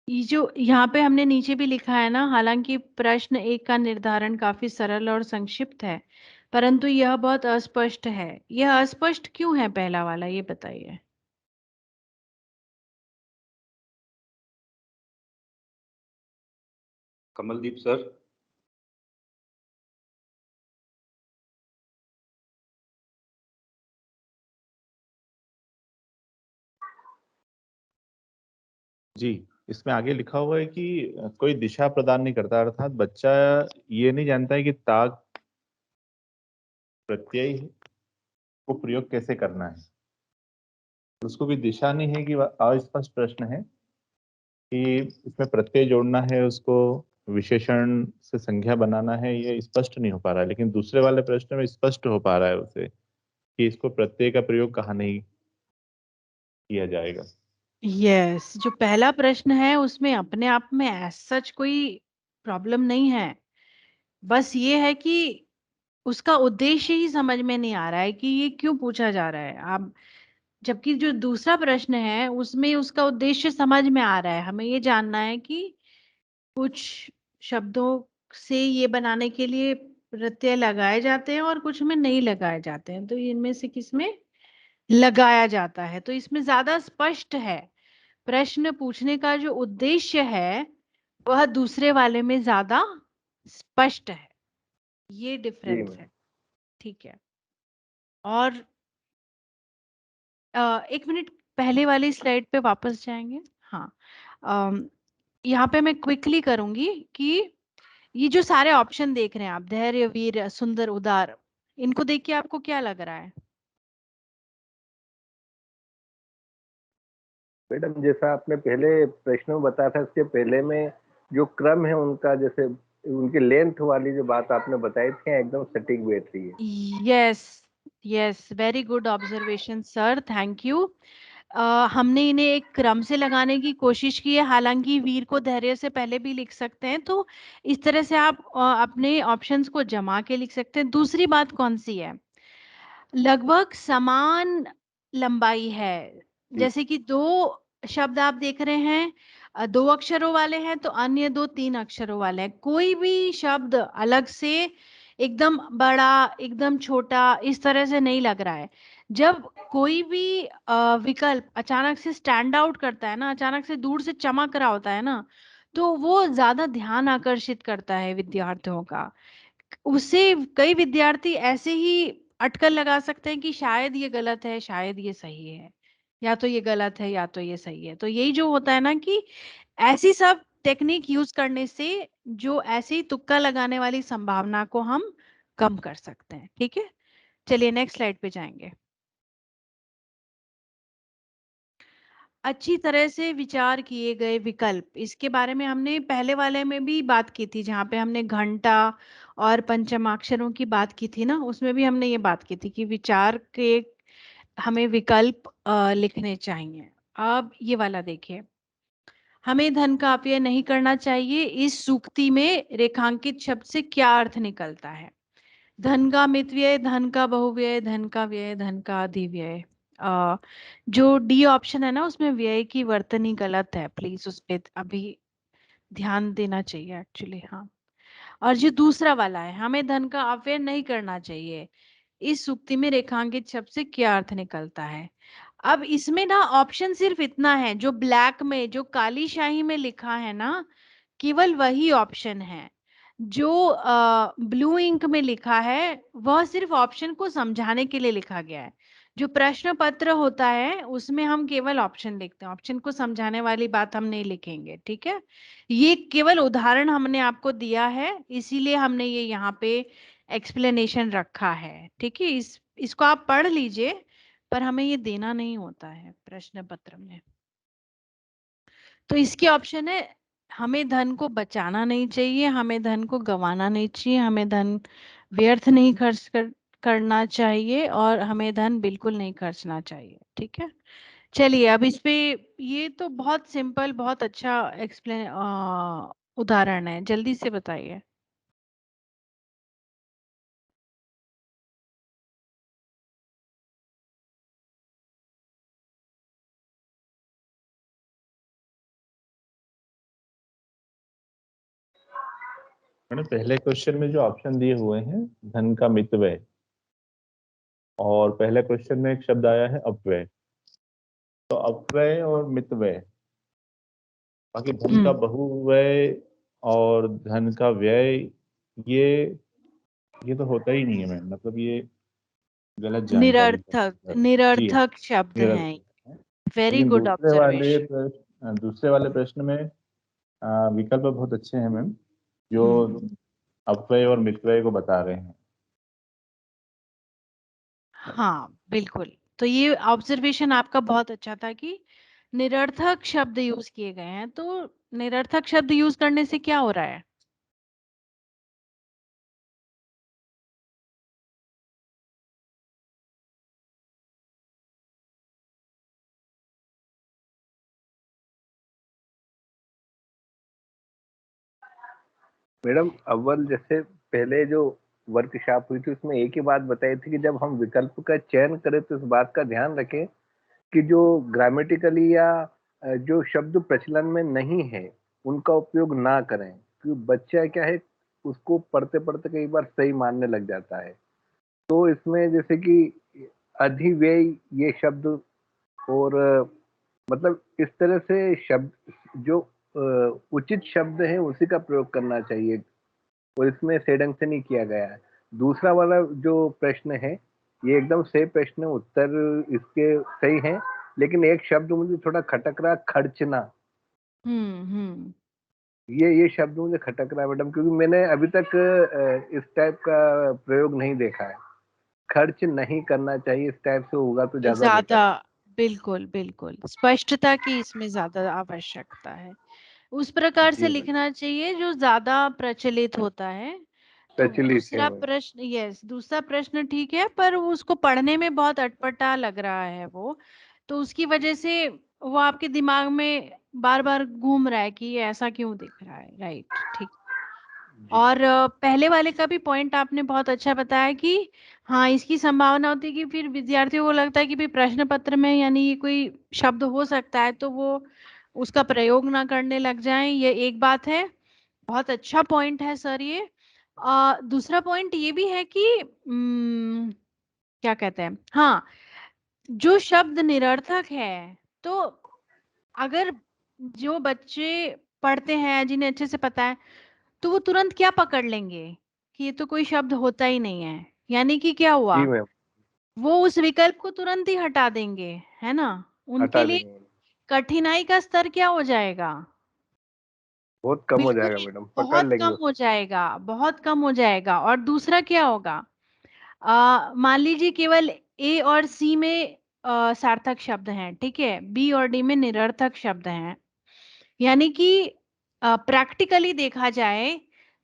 ये जो यहाँ पे हमने नीचे भी लिखा है ना, हालांकि प्रश्न एक का निर्धारण काफी सरल और संक्षिप्त है, परंतु यह बहुत अस्पष्ट है। यह अस्पष्ट क्यों है, पहला वाला ये बताइए। कमलदीप सर। जी, इसमें आगे लिखा हुआ है कि कोई दिशा प्रदान नहीं करता, अर्थात बच्चा ये नहीं जानता है कि ताक प्रत्यय को प्रयोग कैसे करना है। उसको कोई दिशा नहीं है कि अस्पष्ट प्रश्न है कि इसमें प्रत्यय जोड़ना है, उसको विशेषण से संज्ञा बनाना है, ये स्पष्ट नहीं हो पा रहा है। लेकिन दूसरे वाले प्रश्न में स्पष्ट हो पा रहा है उसे कि इसको प्रत्यय का प्रयोग कहाँ नहीं किया जाएगा। यस, जो पहला प्रश्न है उसमें अपने आप में एज सच कोई प्रॉब्लम नहीं है। बस ये है कि उसका उद्देश्य ही समझ में नहीं आ रहा है कि ये क्यों पूछा जा रहा है। आप जबकि जो दूसरा प्रश्न है उसमें उसका उद्देश्य समझ में आ रहा है। हमें ये जानना है कि कुछ शब्दों से ये बनाने के लिए प्रत्यय लगाए जाते हैं और कुछ में नहीं लगाए जाते हैं, तो इनमें से किसमें लगाया जाता है। तो इसमें ज्यादा स्पष्ट है। प्रश्न पूछने का जो उद्देश्य है वह दूसरे वाले में ज्यादा स्पष्ट है। ये जी डिफरेंस मैम। है। ठीक है। और एक मिनट, पहले वाली स्लाइड पे वापस जाएंगे। हाँ, यहाँ पे मैं क्विकली करूंगी कि ये जो सारे ऑप्शन देख रहे हैं आप, धैर्य, वीर, सुंदर, उदार, इनको देख के आपको क्या लग रहा है? मैडम जैसा आपने पहले प्रश्न में बताया था, इसके पहले में जो क्रम है उनका, जैसे उनकी लेंथ वाली जो बात आपने बताई थी एकदम सटीक बैठ रही है। Yes, yes, very good observation sir, thank you. हमने इन्हें एक क्रम से लगाने की कोशिश की है, हालांकि वीर को धैर्य से पहले भी लिख सकते हैं। तो इस तरह से आप अपने ऑप्शंस को जमा के लिख सकते हैं। दूसरी बात कौन सी है, लगभग समान लंबाई है। जी जैसे कि दो शब्द आप देख रहे हैं, दो अक्षरों वाले हैं, तो अन्य दो तीन अक्षरों वाले हैं। कोई भी शब्द अलग से एकदम बड़ा, एकदम छोटा इस तरह से नहीं लग रहा है। जब कोई भी विकल्प अचानक से स्टैंड आउट करता है ना, अचानक से दूर से चमक रहा होता है ना, तो वो ज्यादा ध्यान आकर्षित करता है विद्यार्थियों का। उससे कई विद्यार्थी ऐसे ही अटकल लगा सकते हैं कि शायद ये गलत है, शायद ये सही है। या तो ये गलत है या तो ये सही है। तो यही जो होता है ना कि ऐसी सब टेक्निक यूज करने से जो ऐसे ही तुक्का लगाने वाली संभावना को हम कम कर सकते हैं। ठीक है, चलिए नेक्स्ट स्लाइड पे जाएंगे। अच्छी तरह से विचार किए गए विकल्प, इसके बारे में हमने पहले वाले में भी बात की थी, जहाँ पे हमने घंटा और पंचमाक्षरों की बात की थी ना, उसमें भी हमने ये बात की थी कि विचार के हमें विकल्प लिखने चाहिए। अब ये वाला देखिए, हमें धन का अपव्यय नहीं करना चाहिए, इस सूक्ति में रेखांकित शब्द से क्या अर्थ निकलता है? धन का मितव्यय, धन का बहुव्यय, धन का व्यय, धन का अधिव्यय। जो डी ऑप्शन है ना, उसमें व्यय की वर्तनी गलत है, प्लीज उस पे अभी ध्यान देना चाहिए एक्चुअली। हाँ, और जो दूसरा वाला है, हमें धन का अपव्यय नहीं करना चाहिए, इस सूक्ति में रेखांकित शब्द से क्या अर्थ निकलता है? अब इसमें ना ऑप्शन सिर्फ इतना है, जो ब्लैक में, जो काली शाही में लिखा है ना, केवल वही ऑप्शन है। जो ब्लू इंक में लिखा है वह सिर्फ ऑप्शन को समझाने के लिए लिखा गया है। जो प्रश्न पत्र होता है उसमें हम केवल ऑप्शन लिखते हैं, ऑप्शन को समझाने वाली बात हम नहीं लिखेंगे। ठीक है, ये केवल उदाहरण हमने आपको दिया है, इसीलिए हमने ये यहाँ पे एक्सप्लेनेशन रखा है। ठीक है, इसको आप पढ़ लीजिए, पर हमें ये देना नहीं होता है प्रश्न पत्र में। तो इसके ऑप्शन है, हमें धन को बचाना नहीं चाहिए, हमें धन को गंवाना नहीं चाहिए, हमें धन व्यर्थ नहीं करना चाहिए, और हमें धन बिल्कुल नहीं खर्चना चाहिए। ठीक है, चलिए अब इस पे, ये तो बहुत सिंपल, बहुत अच्छा एक्सप्लेन उदाहरण है, जल्दी से बताइए। मैंने पहले क्वेश्चन में जो ऑप्शन दिए हुए हैं, धन का मितव्यय, और पहले क्वेश्चन में एक शब्द आया है अपव्यय, तो अपव्यय और मितव्यय, बाकी धन का बहुव्यय और धन का व्यय, ये तो होता ही नहीं है मैम, मतलब ये गलत जानकारी निरर्थक, है। जी हाँ, निरर्थक शब्द हैं। निरर्थक है। वेरी लेकिन गुड ऑब्जर्वेशन। दूसरे वाले प्रश्न में विकल्प बहुत अच्छे हैं मैम, जो अपव्यय और मितव्यय को बता रहे हैं। हाँ बिल्कुल, तो ये ऑब्जर्वेशन आपका बहुत अच्छा था कि निरर्थक शब्द यूज किए गए हैं। तो निरर्थक शब्द यूज करने से क्या हो रहा है? मैडम अव्वल जैसे पहले जो वर्कशॉप हुई थी उसमें एक ही बात बताई थी कि जब हम विकल्प का चयन करें तो इस बात का ध्यान रखें कि जो ग्रामेटिकली या जो शब्द प्रचलन में नहीं है उनका उपयोग ना करें, क्योंकि बच्चा क्या है उसको पढ़ते पढ़ते कई बार सही मानने लग जाता है। तो इसमें जैसे कि अधिव्यय ये शब्द और मतलब इस तरह से शब्द जो उचित शब्द है उसी का प्रयोग करना चाहिए, और इसमें से ढंग से नहीं किया गया है। दूसरा वाला जो प्रश्न है ये एकदम सही प्रश्न है, उत्तर इसके सही है, लेकिन एक शब्द मुझे थोड़ा खटक रहा, खर्चना। हम्म। ये शब्द मुझे खटक रहा है मैडम, क्योंकि मैंने अभी तक इस टाइप का प्रयोग नहीं देखा है। खर्च नहीं करना चाहिए, इस टाइप से होगा तो ज्यादा बेटर ज्यादा, है। बिल्कुल बिल्कुल, स्पष्टता की इसमें ज्यादा आवश्यकता है। उस प्रकार से जी मैडम, लिखना चाहिए जो ज्यादा प्रचलित होता है। तो प्रचलित है दूसरा मैडम। प्रश्न, यस, दूसरा प्रश्न ठीक है, पर वो उसको पढ़ने में बहुत अटपटा लग रहा है वो, तो उसकी वजह से वो आपके दिमाग में बार बार घूम रहा है कि ये ऐसा क्यों दिख रहा है। राइट, ठीक। जी और पहले वाले का भी पॉइंट आपने बहुत अच्छा बताया कि हाँ, इसकी संभावना होती है कि फिर विद्यार्थियों को लगता है कि भाई प्रश्न पत्र में यानी ये कोई शब्द हो सकता है, तो वो उसका प्रयोग ना करने लग जाएं, ये एक बात है। बहुत अच्छा पॉइंट है सर ये। दूसरा पॉइंट ये भी है कि क्या कहते हैं, हाँ, जो शब्द निरर्थक है, तो अगर जो बच्चे पढ़ते हैं, जिन्हें अच्छे से पता है, तो वो तुरंत क्या पकड़ लेंगे कि ये तो कोई शब्द होता ही नहीं है, यानी कि क्या हुआ, जी मैम। वो उस विकल्प को तुरंत ही हटा देंगे, है ना, उनके हटा लिए देंगे, कठिनाई का स्तर क्या हो जाएगा? बहुत कम हो जाएगा बिल्कुल मैडम, पकड़ बहुत लेंगे कम उसको। हो जाएगा, बहुत कम हो जाएगा। और दूसरा क्या होगा, मान लीजिए केवल ए और सी में सार्थक शब्द हैं, ठीक है, बी और डी में निरर्थक शब्द हैं, यानी कि प्रैक्टिकली देखा जाए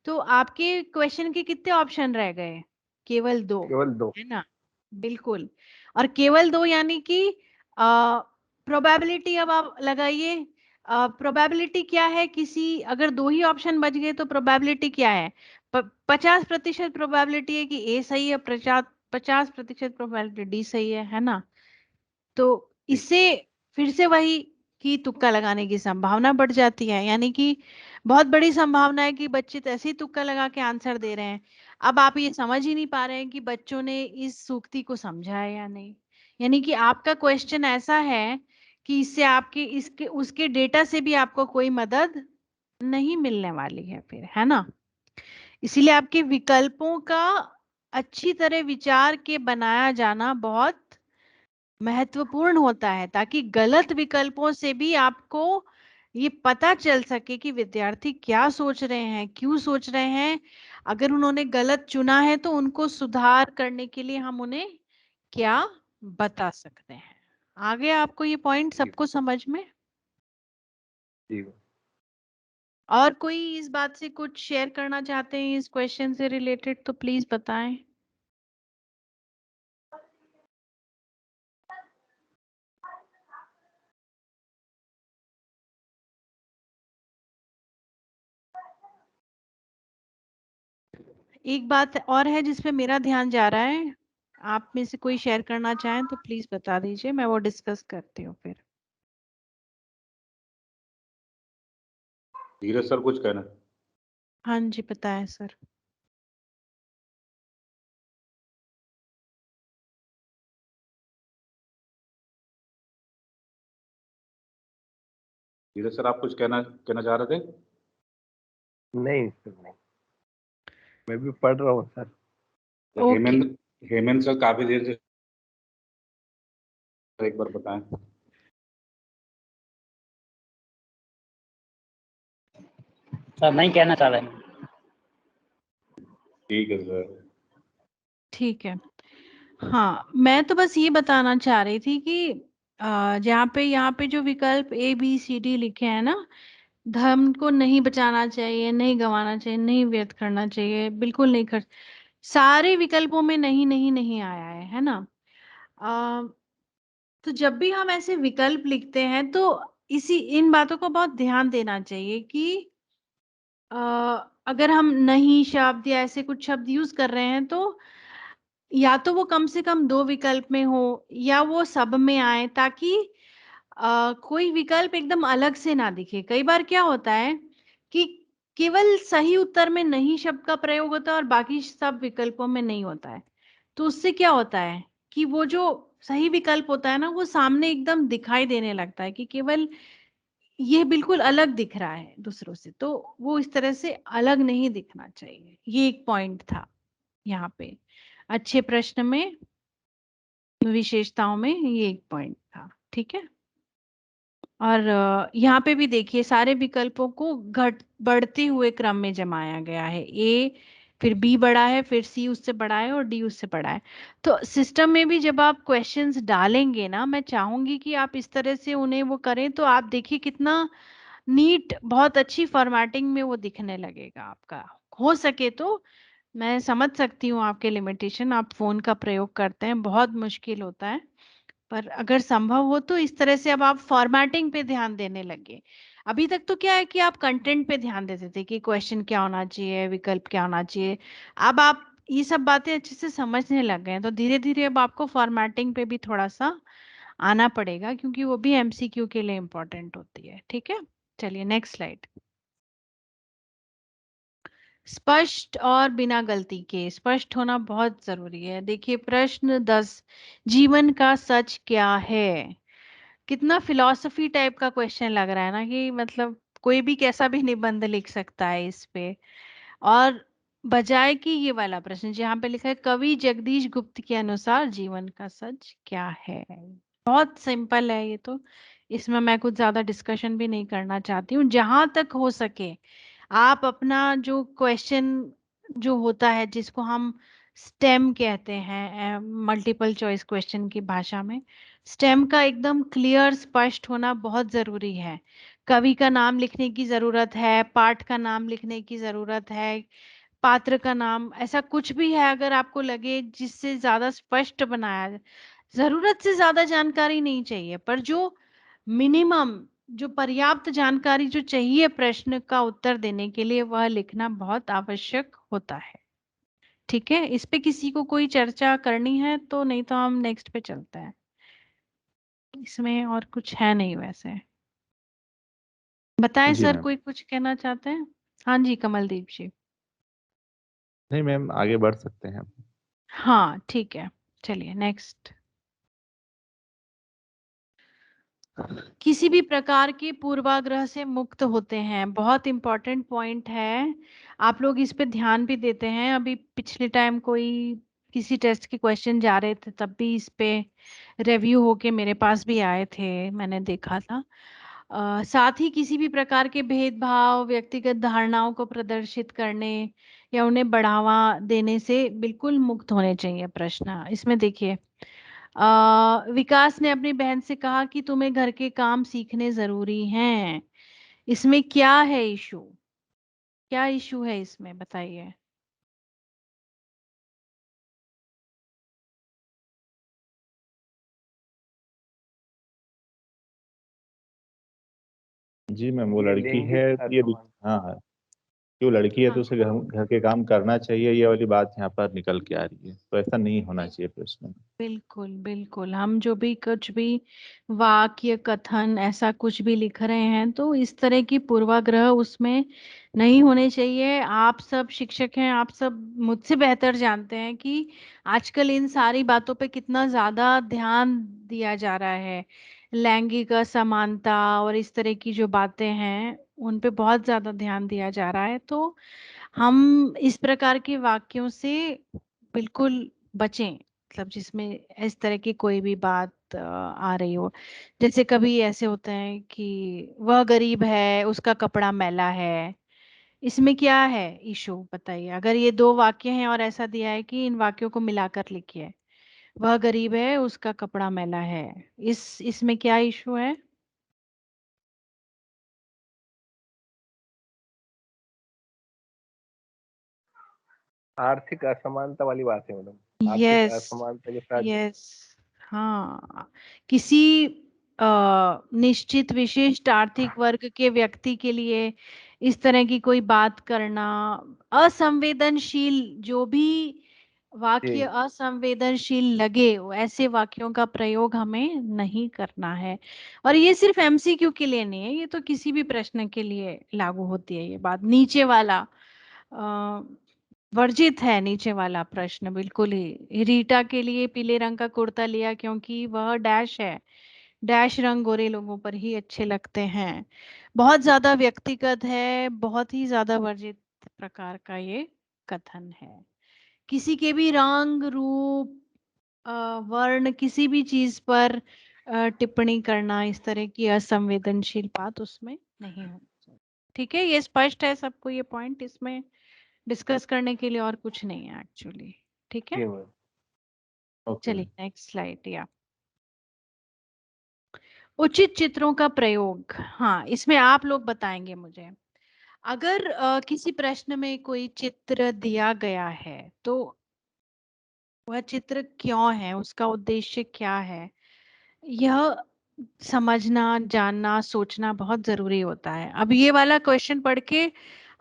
तो आपके क्वेश्चन के कितने ऑप्शन रह गए? केवल 2, केवल 2। है ना? बिल्कुल। और केवल 2 यानी कि प्रोबेबिलिटी अब आप लगाइए। प्रोबेबिलिटी क्या है, किसी अगर 2 ही ऑप्शन बच गए तो प्रोबेबिलिटी क्या है? 50% प्रोबेबिलिटी है कि ए सही है, 50% प्रोबेबिलिटी डी सही है ना? तो इससे फिर से वही कि तुक्का लगाने की संभावना बढ़ जाती है, यानी कि बहुत बड़ी संभावना है कि बच्चे तो ऐसे ही तुक्का लगा के आंसर दे रहे हैं। अब आप ये समझ ही नहीं पा रहे हैं कि बच्चों ने इस सूक्ति को समझा है या नहीं, यानी कि आपका क्वेश्चन ऐसा है कि इससे आपके इसके उसके डेटा से भी आपको कोई मदद नहीं मिलने वाली है फिर, है ना? इसीलिए आपके विकल्पों का अच्छी तरह विचार के बनाया जाना बहुत महत्वपूर्ण होता है, ताकि गलत विकल्पों से भी आपको ये पता चल सके कि विद्यार्थी क्या सोच रहे हैं, क्यों सोच रहे हैं। अगर उन्होंने गलत चुना है तो उनको सुधार करने के लिए हम उन्हें क्या बता सकते हैं। आगे आपको ये पॉइंट सबको समझ में? जी। और कोई इस बात से कुछ शेयर करना चाहते हैं इस क्वेश्चन से रिलेटेड तो प्लीज बताएं। एक बात और है जिसपे मेरा ध्यान जा रहा है, आप में से कोई शेयर करना चाहें तो प्लीज बता दीजिए, मैं वो डिस्कस करती हूँ फिर। धीरज सर कुछ कहना। हाँ जी बताएं सर। धीरज सर आप कुछ कहना कहना चाह रहे थे? नहीं सर, नहीं, मैं भी पढ़ रहा हूँ सर। ओके। हेमेंद्र सर काफी देर से, एक बार बताएं। सर नहीं कहना चाह रहे हैं। ठीक है सर। ठीक है। हाँ मैं तो बस ये बताना चाह रही थी कि यहाँ पे जो विकल्प ए बी सी डी लिखे हैं ना, धर्म को नहीं बचाना चाहिए, नहीं गंवाना चाहिए, नहीं व्यर्थ करना चाहिए, बिल्कुल नहीं कर, सारे विकल्पों में नहीं नहीं नहीं आया है ना? तो जब भी हम ऐसे विकल्प लिखते हैं तो इसी इन बातों को बहुत ध्यान देना चाहिए कि अ, अगर हम नहीं शब्द या ऐसे कुछ शब्द यूज कर रहे हैं तो या तो वो कम से कम 2 विकल्प में हो या वो सब में आए, ताकि कोई विकल्प एकदम अलग से ना दिखे। कई बार क्या होता है कि केवल सही उत्तर में नहीं शब्द का प्रयोग होता है और बाकी सब विकल्पों में नहीं होता है। तो उससे क्या होता है कि वो जो सही विकल्प होता है ना वो सामने एकदम दिखाई देने लगता है कि केवल ये बिल्कुल अलग दिख रहा है दूसरों से, तो वो इस तरह से अलग नहीं दिखना चाहिए। ये एक पॉइंट था यहाँ पे, अच्छे प्रश्न में विशेषताओं में ये एक पॉइंट था, ठीक है। और यहाँ पे भी देखिए सारे विकल्पों को घट बढ़ते हुए क्रम में जमाया गया है। ए फिर बी बड़ा है, फिर सी उससे बड़ा है और डी उससे बड़ा है। तो सिस्टम में भी जब आप क्वेश्चंस डालेंगे ना, मैं चाहूंगी कि आप इस तरह से उन्हें वो करें, तो आप देखिए कितना नीट, बहुत अच्छी फॉर्मेटिंग में वो दिखने लगेगा आपका। हो सके तो, मैं समझ सकती हूँ आपके लिमिटेशन, आप फोन का प्रयोग करते हैं, बहुत मुश्किल होता है, पर अगर संभव हो तो इस तरह से अब आप फॉर्मेटिंग पे ध्यान देने लगे। अभी तक तो क्या है कि आप कंटेंट पे ध्यान देते थे कि क्वेश्चन क्या होना चाहिए, विकल्प क्या होना चाहिए। अब आप ये सब बातें अच्छे से समझने लग गए हैं, तो धीरे धीरे अब आपको फॉर्मेटिंग पे भी थोड़ा सा आना पड़ेगा, क्योंकि वो भी एमसीक्यू के लिए इम्पोर्टेंट होती है, ठीक है। चलिए नेक्स्ट स्लाइड। स्पष्ट और बिना गलती के, स्पष्ट होना बहुत जरूरी है। देखिए प्रश्न 10, जीवन का सच क्या है? कितना फिलॉसफी टाइप का क्वेश्चन लग रहा है ना, कि मतलब कोई भी कैसा भी निबंध लिख सकता है इस पे। और बजाय कि ये वाला प्रश्न जहाँ पे लिखा है कवि जगदीश गुप्त के अनुसार जीवन का सच क्या है, बहुत सिंपल है ये तो, इसमें मैं कुछ ज्यादा डिस्कशन भी नहीं करना चाहती हूँ। जहां तक हो सके आप अपना जो क्वेश्चन जो होता है, जिसको हम स्टेम कहते हैं, मल्टीपल चॉइस क्वेश्चन की भाषा में, स्टेम का एकदम क्लियर स्पष्ट होना बहुत जरूरी है। कवि का नाम लिखने की जरूरत है, पाठ का नाम लिखने की जरूरत है, पात्र का नाम, ऐसा कुछ भी है अगर आपको लगे जिससे ज्यादा स्पष्ट बनाया जाए। जरूरत से ज्यादा जानकारी नहीं चाहिए, पर जो मिनिमम, जो पर्याप्त जानकारी जो चाहिए प्रश्न का उत्तर देने के लिए, वह लिखना बहुत आवश्यक होता है। ठीक है, इस पे किसी को कोई चर्चा करनी है तो, नहीं तो हम नेक्स्ट पे चलते हैं। इसमें और कुछ है नहीं वैसे। बताएं जी सर, मैम। कोई कुछ कहना चाहते हैं? हाँ जी, कमलदीप जी। नहीं मैम, आगे बढ़ सकते हैं। हाँ ठीक है, चलिए नेक्स्ट। किसी भी प्रकार के पूर्वाग्रह से मुक्त होते हैं, बहुत इंपॉर्टेंट पॉइंट है। आप लोग इस पे ध्यान भी देते हैं। अभी पिछले टाइम कोई किसी टेस्ट के क्वेश्चन जा रहे थे, तब भी इस पे रिव्यू होके मेरे पास भी आए थे, मैंने देखा था। साथ ही किसी भी प्रकार के भेदभाव, व्यक्तिगत धारणाओं को प्रदर्शित करने या उन्हें बढ़ावा देने से बिल्कुल मुक्त होने चाहिए प्रश्न। इसमें देखिए, विकास ने अपनी बहन से कहा कि तुम्हें घर के काम सीखने जरूरी हैं। इसमें क्या है इशू? क्या इशू है इसमें, बताइए। जी मैम, वो ये लड़की है लैंगिक ये। असमान। हाँ, कि वो लड़की है तो हाँ, उसे घर घर के काम करना चाहिए, ये वाली बात यहाँ पर निकल के आ रही है, तो ऐसा नहीं होना चाहिए प्रश्न में। बिल्कुल बिल्कुल, हम जो भी कुछ भी वाक्य कथन ऐसा कुछ भी लिख रहे हैं, तो इस तरह की पूर्वाग्रह उसमें नहीं होने चाहिए। आप सब शिक्षक हैं, आप सब मुझसे बेहतर जानते हैं कि आजकल इन सारी बातों पे कितना ज्यादा ध्यान दिया जा रहा है। लैंगिक असमानता और इस तरह की जो बातें हैं, उन पे बहुत ज्यादा ध्यान दिया जा रहा है। तो हम इस प्रकार के वाक्यों से बिल्कुल बचें, मतलब जिसमें इस तरह की कोई भी बात आ रही हो। जैसे कभी ऐसे होते हैं कि वह गरीब है, उसका कपड़ा मैला है। इसमें क्या है इशू, बताइए। अगर ये दो वाक्य हैं और ऐसा दिया है कि इन वाक्यों को मिलाकर लिखिए, वह गरीब है, उसका कपड़ा मैला है, इसमें क्या इशू है? आर्थिक असमानता वाली बात है मैडम, आर्थिक यस, असमानता के साथ। यस। हाँ, किसी निश्चित विशिष्ट आर्थिक वर्ग के व्यक्ति के लिए इस तरह की कोई बात करना असंवेदनशील, जो भी वाक्य जी असंवेदनशील लगे, वो ऐसे वाक्यों का प्रयोग हमें नहीं करना है। और ये सिर्फ एमसीक्यू के लिए नहीं है, ये तो किसी भी प्रश्न के लिए लागू होती है ये बात। नीचे वाला वर्जित है, नीचे वाला प्रश्न बिल्कुल ही। रीटा के लिए पीले रंग का कुर्ता लिया क्योंकि वह डैश है, डैश रंग गोरे लोगों पर ही अच्छे लगते हैं। बहुत ज्यादा व्यक्तिगत है, बहुत ही ज्यादा वर्जित प्रकार का ये कथन है। किसी के भी रंग, रूप, वर्ण, किसी भी चीज पर टिप्पणी करना, इस तरह की असंवेदनशील बात उसमें नहीं होनी चाहिए। ठीक है, ये स्पष्ट है सबको ये पॉइंट? इसमें डिस्कस करने के लिए और कुछ नहीं है एक्चुअली। ठीक है, जी मैम। ओके चलिए मैम। Next slide. या उचित चित्रों का प्रयोग, हाँ इसमें आप लोग बताएंगे मुझे। अगर किसी प्रश्न में कोई चित्र दिया गया है, तो वह चित्र क्यों है, उसका उद्देश्य क्या है, यह समझना, जानना, सोचना बहुत जरूरी होता है। अब ये वाला क्वेश्चन पढ़ के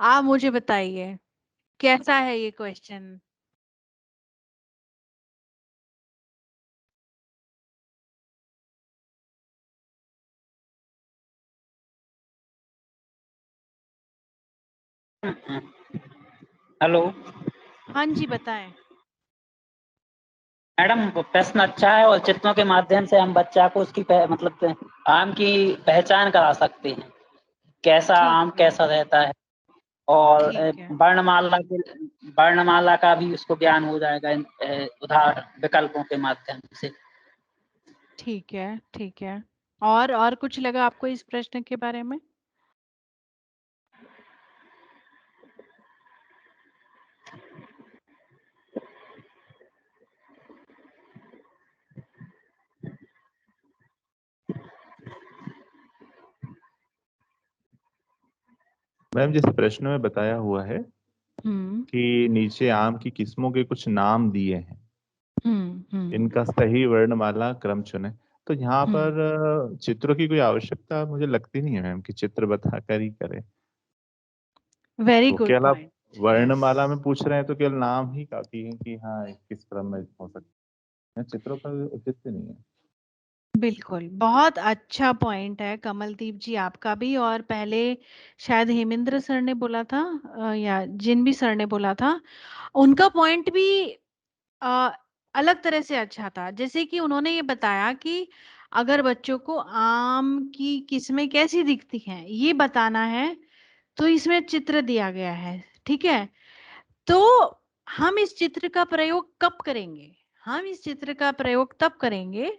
आप मुझे बताइए कैसा है ये क्वेश्चन। हेलो हाँ जी, बताएं। मैडम, प्रश्न अच्छा है और चित्रों के माध्यम से हम बच्चा को उसकी मतलब आम की पहचान करा सकते हैं, कैसा ठीक आम है, कैसा रहता है। और ठीक है। वर्णमाला का भी उसको ज्ञान हो जाएगा इन उदाहरण विकल्पों के माध्यम से। ठीक है, ठीक है। और कुछ लगा आपको इस प्रश्न के बारे में? मैम जैसे प्रश्न में बताया हुआ है हम्म कि नीचे आम की किस्मों के कुछ नाम दिए हैं, हम्म इनका सही वर्णमाला क्रम चुने। तो यहाँ हम्म पर चित्रों की कोई आवश्यकता मुझे लगती नहीं है मैम कि चित्र बताकर ही करें। वेरी तो गुड केवल आप पॉइंट। वर्णमाला में पूछ रहे हैं तो केवल नाम ही काफी है कि हाँ किस क्रम में हो सकता है, चित्रों का औचित्य नहीं है। बिल्कुल, बहुत अच्छा पॉइंट है कमलदीप जी आपका भी। और पहले शायद हेमेंद्र सर ने बोला था या जिन भी सर ने बोला था, उनका पॉइंट भी अ, अलग तरह से अच्छा था। जैसे कि उन्होंने ये बताया कि अगर बच्चों को आम की किस्में कैसी दिखती हैं ये बताना है, तो इसमें चित्र दिया गया है, ठीक है। तो हम इस चित्र का प्रयोग कब करेंगे? हम इस चित्र का प्रयोग तब करेंगे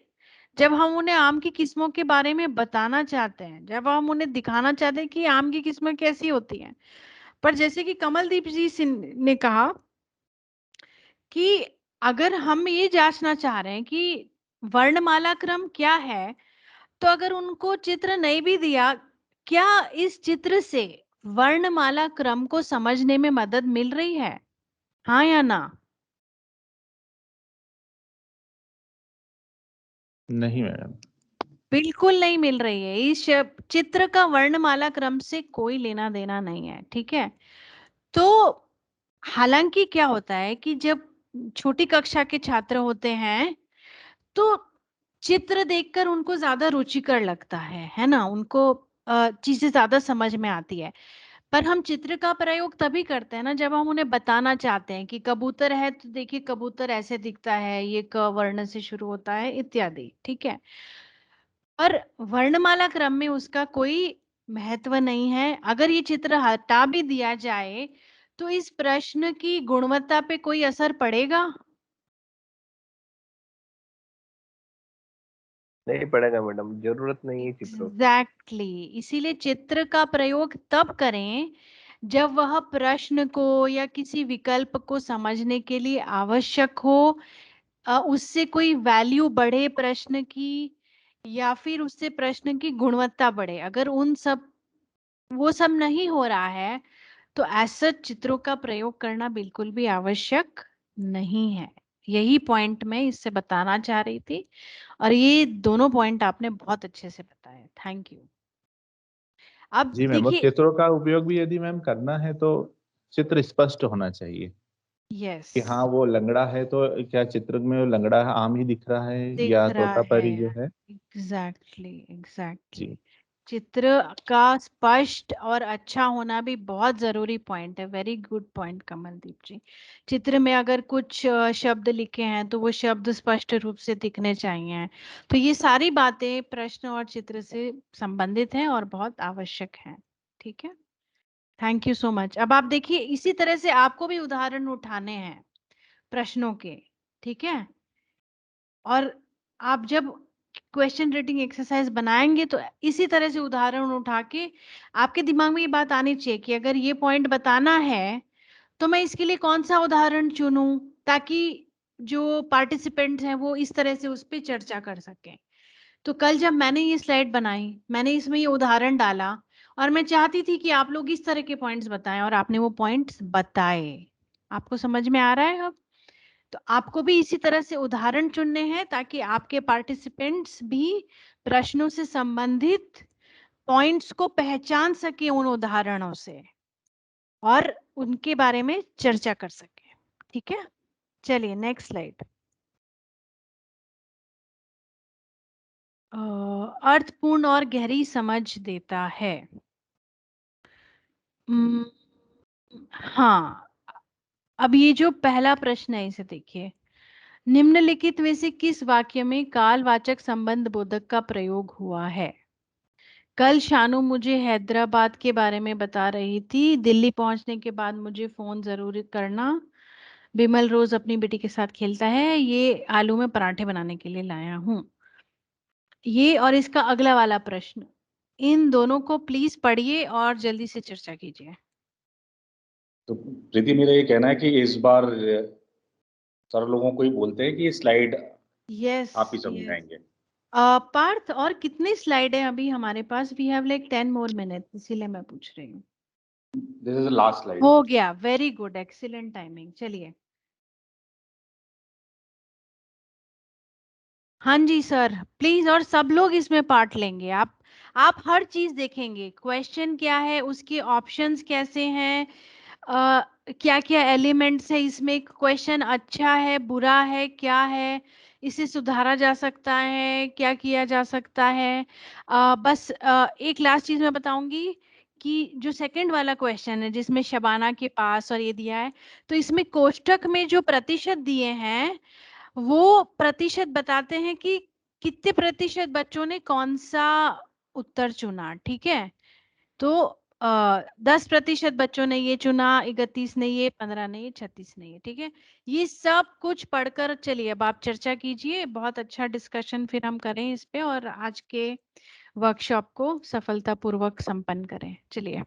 जब हम उन्हें आम की किस्मों के बारे में बताना चाहते हैं, जब हम उन्हें दिखाना चाहते हैं कि आम की किस्में कैसी होती हैं। पर जैसे कि कमलदीप जी ने कहा कि अगर हम ये जांचना चाह रहे हैं कि वर्णमाला क्रम क्या है, तो अगर उनको चित्र नहीं भी दिया, क्या इस चित्र से वर्णमाला क्रम को समझने में मदद मिल रही है? हाँ या ना? नहीं मैडम। बिल्कुल नहीं मिल रही है। इस चित्र का वर्णमाला क्रम से कोई लेना देना नहीं है, ठीक है। तो हालांकि क्या होता है कि जब छोटी कक्षा के छात्र होते हैं तो चित्र देखकर उनको ज्यादा रुचिकर लगता है ना, उनको चीजें ज्यादा समझ में आती है। पर हम चित्र का प्रयोग तभी करते हैं ना जब हम उन्हें बताना चाहते हैं कि कबूतर है तो देखिए कबूतर ऐसे दिखता है, ये क वर्ण से शुरू होता है इत्यादि, ठीक है। और वर्णमाला क्रम में उसका कोई महत्व नहीं है। अगर ये चित्र हटा भी दिया जाए तो इस प्रश्न की गुणवत्ता पे कोई असर पड़ेगा? नहीं पड़ेगा मैडम, जरूरत नहीं है चित्रों की। एग्जैक्टली, इसीलिए चित्र का प्रयोग तब करें जब वह प्रश्न को या किसी विकल्प को समझने के लिए आवश्यक हो, उससे कोई वैल्यू बढ़े प्रश्न की, या फिर उससे प्रश्न की गुणवत्ता बढ़े। अगर उन सब वो सब नहीं हो रहा है तो ऐसा चित्रों का प्रयोग करना बिल्कुल भी आवश्यक नहीं है। यही पॉइंट मैं इससे बताना चाह रही थी, और ये दोनों पॉइंट आपने बहुत अच्छे से बताए, थैंक यू। अब जी मैम, और देखिए, चित्रों का उपयोग भी यदि मैम करना है तो चित्र स्पष्ट होना चाहिए यस, कि हाँ वो लंगड़ा है तो क्या चित्र में वो लंगड़ा आम ही दिख रहा है दिख या रहा है। तोतापरी जो है। Exactly, exactly. जी। चित्र का स्पष्ट और अच्छा होना भी बहुत जरूरी पॉइंट है। वेरी गुड पॉइंट कमलदीप जी। चित्र में अगर कुछ शब्द लिखे हैं तो वो शब्द स्पष्ट रूप से दिखने चाहिए। तो ये सारी बातें प्रश्न और चित्र से संबंधित हैं और बहुत आवश्यक हैं, ठीक है। Thank you so much. अब आप देखिए, इसी तरह से आपको भी उदाहरण उठाने हैं प्रश्नों के, ठीक है। और आप जब क्वेश्चन रेटिंग एक्सरसाइज बनाएंगे तो इसी तरह से उदाहरण उठा के आपके दिमाग में ये बात आनी चाहिए कि अगर ये पॉइंट बताना है तो मैं इसके लिए कौन सा उदाहरण चुनूं, ताकि जो पार्टिसिपेंट्स हैं वो इस तरह से उस पर चर्चा कर सकें। तो कल जब मैंने ये स्लाइड बनाई, मैंने इसमें ये उदाहरण डाला, और मैं चाहती थी कि आप लोग इस तरह के पॉइंट्स बताएं, और आपने वो पॉइंट्स बताए। आपको समझ में आ रहा है अब? तो आपको भी इसी तरह से उदाहरण चुनने हैं ताकि आपके पार्टिसिपेंट्स भी प्रश्नों से संबंधित पॉइंट्स को पहचान सके उन उदाहरणों से, और उनके बारे में चर्चा कर सके, ठीक है। चलिए नेक्स्ट स्लाइड। अर्थपूर्ण और गहरी समझ देता है। उम्म, हाँ, अब ये जो पहला प्रश्न है इसे देखिए। निम्नलिखित में से किस वाक्य में कालवाचक संबंध बोधक का प्रयोग हुआ है? कल शानू मुझे हैदराबाद के बारे में बता रही थी, दिल्ली पहुंचने के बाद मुझे फोन जरूर करना, बिमल रोज अपनी बेटी के साथ खेलता है, ये आलू में पराठे बनाने के लिए लाया हूँ। ये और इसका अगला वाला प्रश्न, इन दोनों को प्लीज पढ़िए और जल्दी से चर्चा कीजिए। तो प्रीति, मेरा ये कहना है कि इस बार सर लोगों को ही बोलते हैं कि ये स्लाइड यस आप ही समझाएंगे। पार्थ, और कितने स्लाइड है अभी हमारे पास? We have like 10 more minutes, इसीलिए मैं पूछ रही हूँ। This is the last slide. हो गया, वेरी गुड, एक्सीलेंट टाइमिंग। चलिए। हाँ जी सर, प्लीज, और सब लोग इसमें पार्ट लेंगे। आप हर चीज देखेंगे, क्वेश्चन क्या है, उसके ऑप्शंस कैसे हैं, क्या क्या एलिमेंट्स है इसमें, क्वेश्चन अच्छा है बुरा है क्या है, इसे सुधारा जा सकता है, क्या किया जा सकता है। बस एक लास्ट चीज मैं बताऊंगी कि जो सेकंड वाला क्वेश्चन है जिसमें शबाना के पास और ये दिया है, तो इसमें कोष्टक में जो प्रतिशत दिए हैं वो प्रतिशत बताते हैं कि कितने प्रतिशत बच्चों ने कौन सा उत्तर चुना। ठीक है, तो 10% बच्चों ने ये चुना, 31 ने ये, 15 ने ये, 36 ने ये। ठीक है, ये सब कुछ पढ़कर चलिए अब आप चर्चा कीजिए। बहुत अच्छा डिस्कशन फिर हम करें इस पे और आज के वर्कशॉप को सफलतापूर्वक संपन्न करें। चलिए।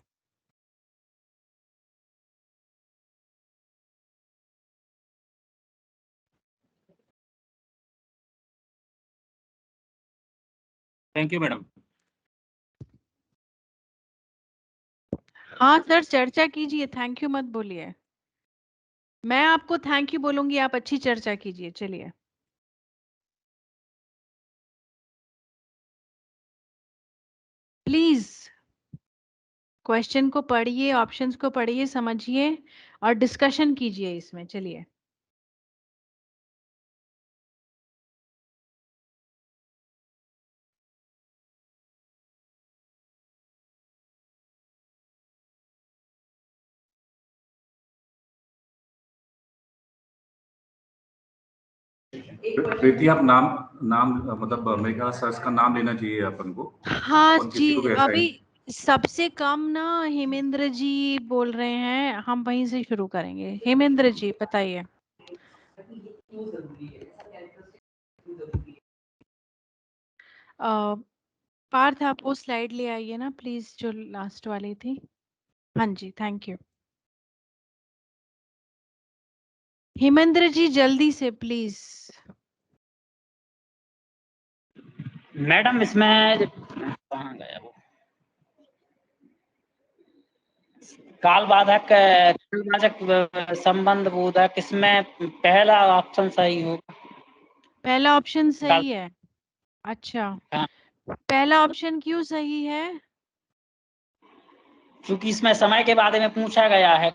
Thank you madam. हाँ सर, चर्चा कीजिए, थैंक यू मत बोलिए। मैं आपको थैंक यू बोलूंगी, आप अच्छी चर्चा कीजिए। चलिए। प्लीज क्वेश्चन को पढ़िए, ऑप्शंस को पढ़िए, समझिए और डिस्कशन कीजिए इसमें। चलिए। प्रीति, आप नाम नाम मतलब मेरे ख्याल सर्च का नाम लेना चाहिए अपन को। हाँ अपन किसी जी, को भी ऐसा अभी सबसे कम ना हेमेंद्र जी बोल रहे हैं, हम वहीं से शुरू करेंगे। हेमेंद्र जी बताइए। पार्थ आप वो स्लाइड ले आइए ना प्लीज, जो लास्ट वाली थी। हाँ जी, थैंक यू। हेमेंद्र जी जल्दी से प्लीज। मैडम इसमें कहाँ गया वो कालबाधक कालवाचक संबंध बोधक, इसमें पहला ऑप्शन सही होगा। पहला ऑप्शन काल सही है? अच्छा, हाँ, पहला ऑप्शन क्यों सही है? क्योंकि इसमें समय के बारे में पूछा गया है,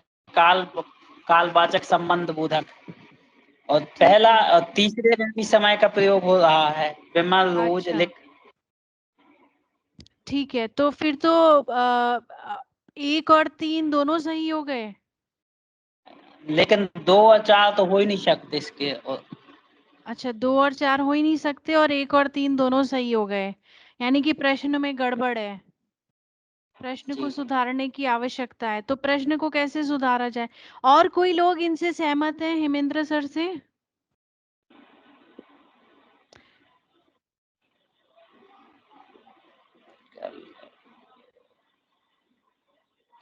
कालवाचक संबंध बोधक, और ठीक पहला है, और तीसरे में भी समय का प्रयोग हो रहा है, विमल रोज अच्छा लिख। ठीक है, तो फिर तो 1 और 3 दोनों सही हो गए। लेकिन 2 और 4 तो हो ही नहीं सकते इसके। और अच्छा, 2 और 4 हो ही नहीं सकते और 1 और 3 दोनों सही हो गए, यानी कि प्रश्न में गड़बड़ है, प्रश्न को जी सुधारने की आवश्यकता है। तो प्रश्न को कैसे सुधारा जाए? और कोई लोग इनसे सहमत हैं हेमेंद्र सर से?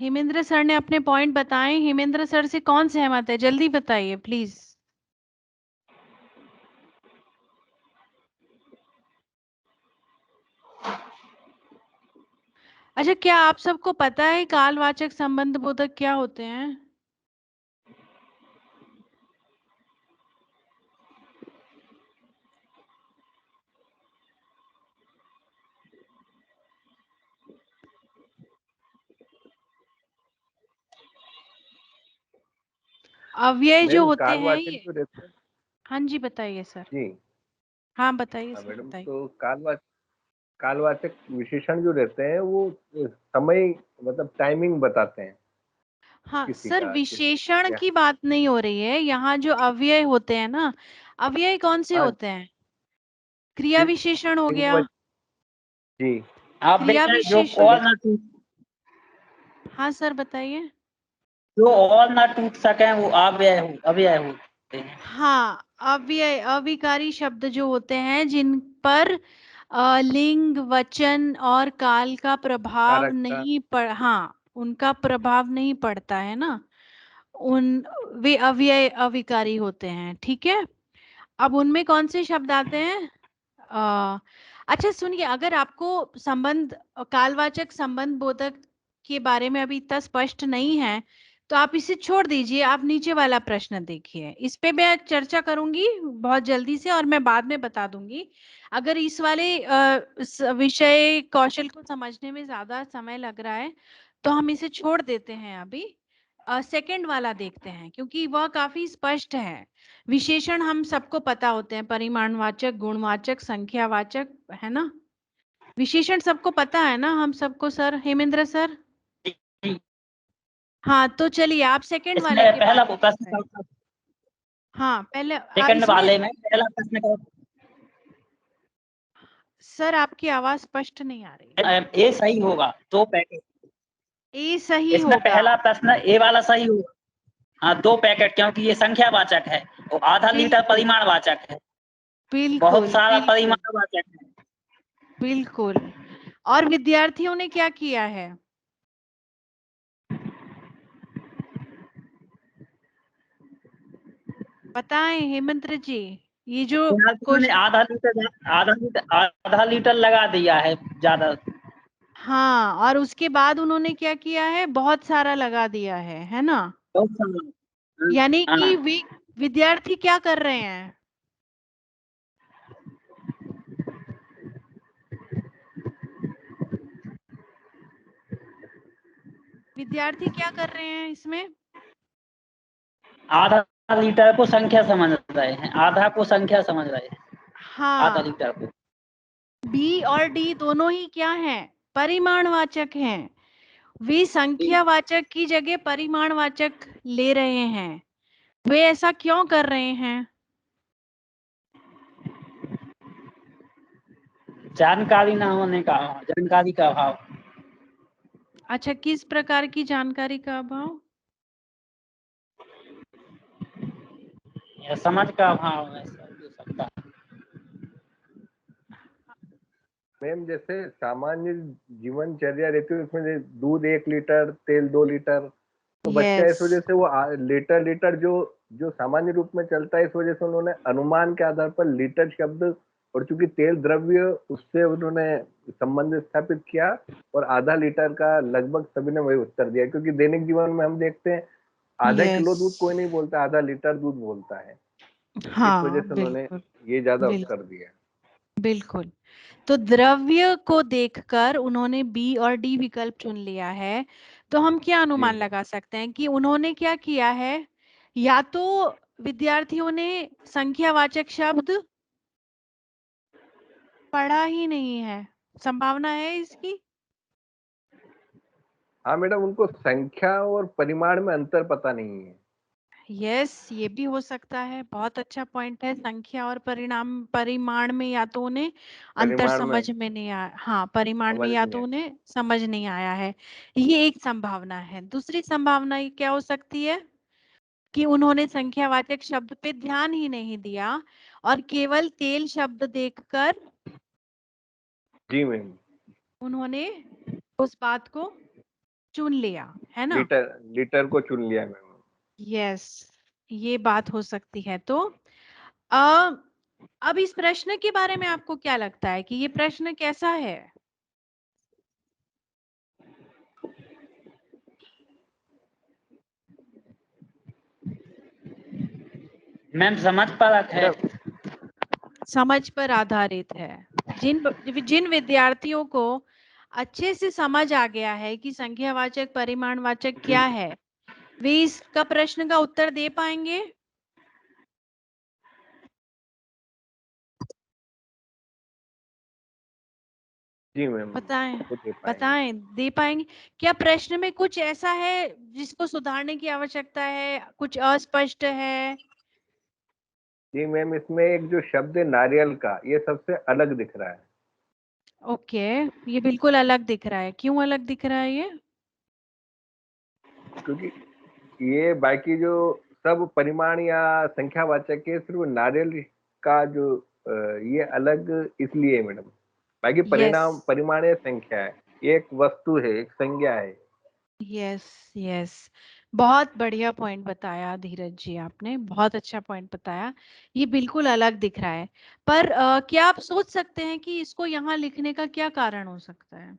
हेमेंद्र सर ने अपने पॉइंट बताए, हेमेंद्र सर से कौन सहमत है? जल्दी बताइए प्लीज। अच्छा, क्या आप सबको पता है कालवाचक संबंध बोधक क्या होते हैं? अव्यय जो मैम होते हैं कालवाचक ये। जो रहते हैं हाँ जी, बताइए सर। जी। हाँ बताइए हाँ सर, मैडम, बताइए। तो कालवाचक विशेषण जो रहते हैं वो समय मतलब टाइमिंग बताते हैं हाँ किसी सर, का किस विशेषण या की बात नहीं हो रही है यहाँ, जो अव्यय होते हैं ना, अव्यय कौन से हाँ होते हैं? क्रिया विशेषण हो लिंग गया। जी। आप क्रिया जो विशेषण। और ना टूट हाँ सर बताइए। जो और ना टूट सके वो अव्यय होते हैं। हाँ, अव्यय अविकारी शब्द जो होते हैं जिन पर लिंग, वचन और काल का प्रभाव कारक का। नहीं पड़, हाँ उनका प्रभाव नहीं पड़ता है ना, वे अव्यय अविकारी होते हैं, ठीक है। अब उनमें कौन से शब्द आते हैं? अच्छा सुनिए, अगर आपको संबंध, कालवाचक संबंध बोधक के बारे में अभी इतना स्पष्ट नहीं है तो आप इसे छोड़ दीजिए, आप नीचे वाला प्रश्न देखिए, इस पे मैं चर्चा करूंगी बहुत जल्दी से और मैं बाद में बता दूंगी। अगर इस वाले इस विषय कौशल को समझने में ज्यादा समय लग रहा है तो हम इसे छोड़ देते हैं अभी। सेकंड वाला देखते हैं क्योंकि वह काफी स्पष्ट है। विशेषण हम सबको पता होते हैं, परिमाणवाचक, गुणवाचक, संख्यावाचक, है ना। विशेषण सबको पता है ना हम सबको सर, हेमेंद्र सर? हाँ तो चलिए आप सेकंड वाले इसमें के पहला बारे में प्रश्न बताइए। हाँ पहले सेकंड इसमें वाले में पहला प्रश्न का सर आपकी आवाज स्पष्ट नहीं आ रही है। ए सही होगा, 2 पैकेट। ए सही इसमें होगा, पहला प्रश्न ए वाला सही होगा। हाँ 2 पैकेट, क्योंकि ये संख्यावाचक है और आधा लीटर बिल्कुल परिमाणवाचक है, बहुत बिल्कुल सारा बिल्कुल परिमाणवाचक है। बिल्कुल। और विद्यार्थियों ने क्या किया है? बताएं हेमंत जी, ये जो विद्यार्थियों ने क्वेश्चन, आधा लीटर लगा दिया है ज्यादा। हाँ और उसके बाद उन्होंने क्या किया है? बहुत सारा लगा दिया है ना। बहुत सारा। यानी हाँ, कि विद्यार्थी क्या कर रहे हैं? विद्यार्थी क्या कर रहे हैं इसमें? आधा लीटर को संख्या समझ रहे हैं, आधा को संख्या समझ रहे हैं, आधा हाँ, लीटर को। बी और डी दोनों ही क्या हैं? परिमाणवाचक हैं। वे संख्यावाचक की जगह परिमाणवाचक ले रहे हैं। वे ऐसा क्यों कर रहे हैं? जानकारी ना होने का, जानकारी का अभाव। अच्छा, किस प्रकार की जानकारी का अभाव? या समझ का अभाव है, सब हो सकता है। मैम जैसे सामान्य जीवनचर्या रहती है उसमें दूध 1 लीटर, तेल 2 लीटर, तो बच्चा इस वजह से वो लीटर लीटर जो जो सामान्य रूप में चलता है, इस वजह से उन्होंने अनुमान के आधार पर लीटर शब्द, और चूंकि तेल द्रव्य उससे उन्होंने संबंध स्थापित किया, और आधा लीटर का लगभग सभी ने वही उत्तर दिया, क्योंकि दैनिक जीवन में हम देखते हैं आधा किलो दूध कोई नहीं बोलता, आधा लीटर दूध बोलता है। इस वजह हाँ से उन्होंने बिल्कुल ये ज्यादा बिल्कुल उत्तर दिया। बिल्कुल। तो द्रव्य को देखकर उन्होंने बी और डी विकल्प चुन लिया है। तो हम क्या अनुमान लगा सकते हैं कि उन्होंने क्या किया है? या तो विद्यार्थियों ने संख्यावाचक शब्द पढ़ा ही नहीं है, संभावना है इसकी। हाँ मैडम, उनको संख्या और परिमाण में अंतर पता नहीं है। यस, ये भी हो सकता है, बहुत अच्छा पॉइंट है। संख्या और परिमाण में या तो उन्हें अंतर परिमाण में समझ में नहीं आया, हाँ परिमाण में समझ या नहीं तो है। उन्हें समझ नहीं आया है। ये एक संभावना है। दूसरी संभावना ये क्या हो सकती है कि उन्होंने संख्यावाचक शब्द पे ध्यान ही नहीं दिया और केवल तेल शब्द देखकर जी मैम, उन्होंने उस बात को चुन लिया, है ना। लीटर लीटर को चुन लिया मैम। यस, ये बात हो सकती है। तो अ, अब इस प्रश्न के बारे में आपको क्या लगता है कि ये प्रश्न कैसा है? मैम समझ परक है। समझ पर आधारित है। जिन जिन विद्यार्थियों को अच्छे से समझ आ गया है कि संख्यावाचक परिमाणवाचक क्या है, वे इसका प्रश्न का उत्तर दे पाएंगे। जी मैम, बताएं, वो दे पाएंगे। बताएं दे पाएंगे। क्या प्रश्न में कुछ ऐसा है जिसको सुधारने की आवश्यकता है, कुछ अस्पष्ट है? जी मैम, इसमें एक जो शब्द है नारियल का, ये सबसे अलग दिख रहा है। ओके, ये बिल्कुल अलग दिख रहा है। क्यों अलग दिख रहा है ये? क्योंकि ये बाकी जो सब परिमाण या संख्यावाचक है, सिर्फ नारियल का जो ये अलग इसलिए है मैडम। बाकी परिणाम यस परिमाणीय संख्या है, ये एक वस्तु है, एक संज्ञा है। यस यस, बहुत बढ़िया पॉइंट बताया धीरज जी, आपने बहुत अच्छा पॉइंट बताया। ये बिल्कुल अलग दिख रहा है, पर क्या आप सोच सकते हैं कि इसको यहाँ लिखने का क्या कारण हो सकता है?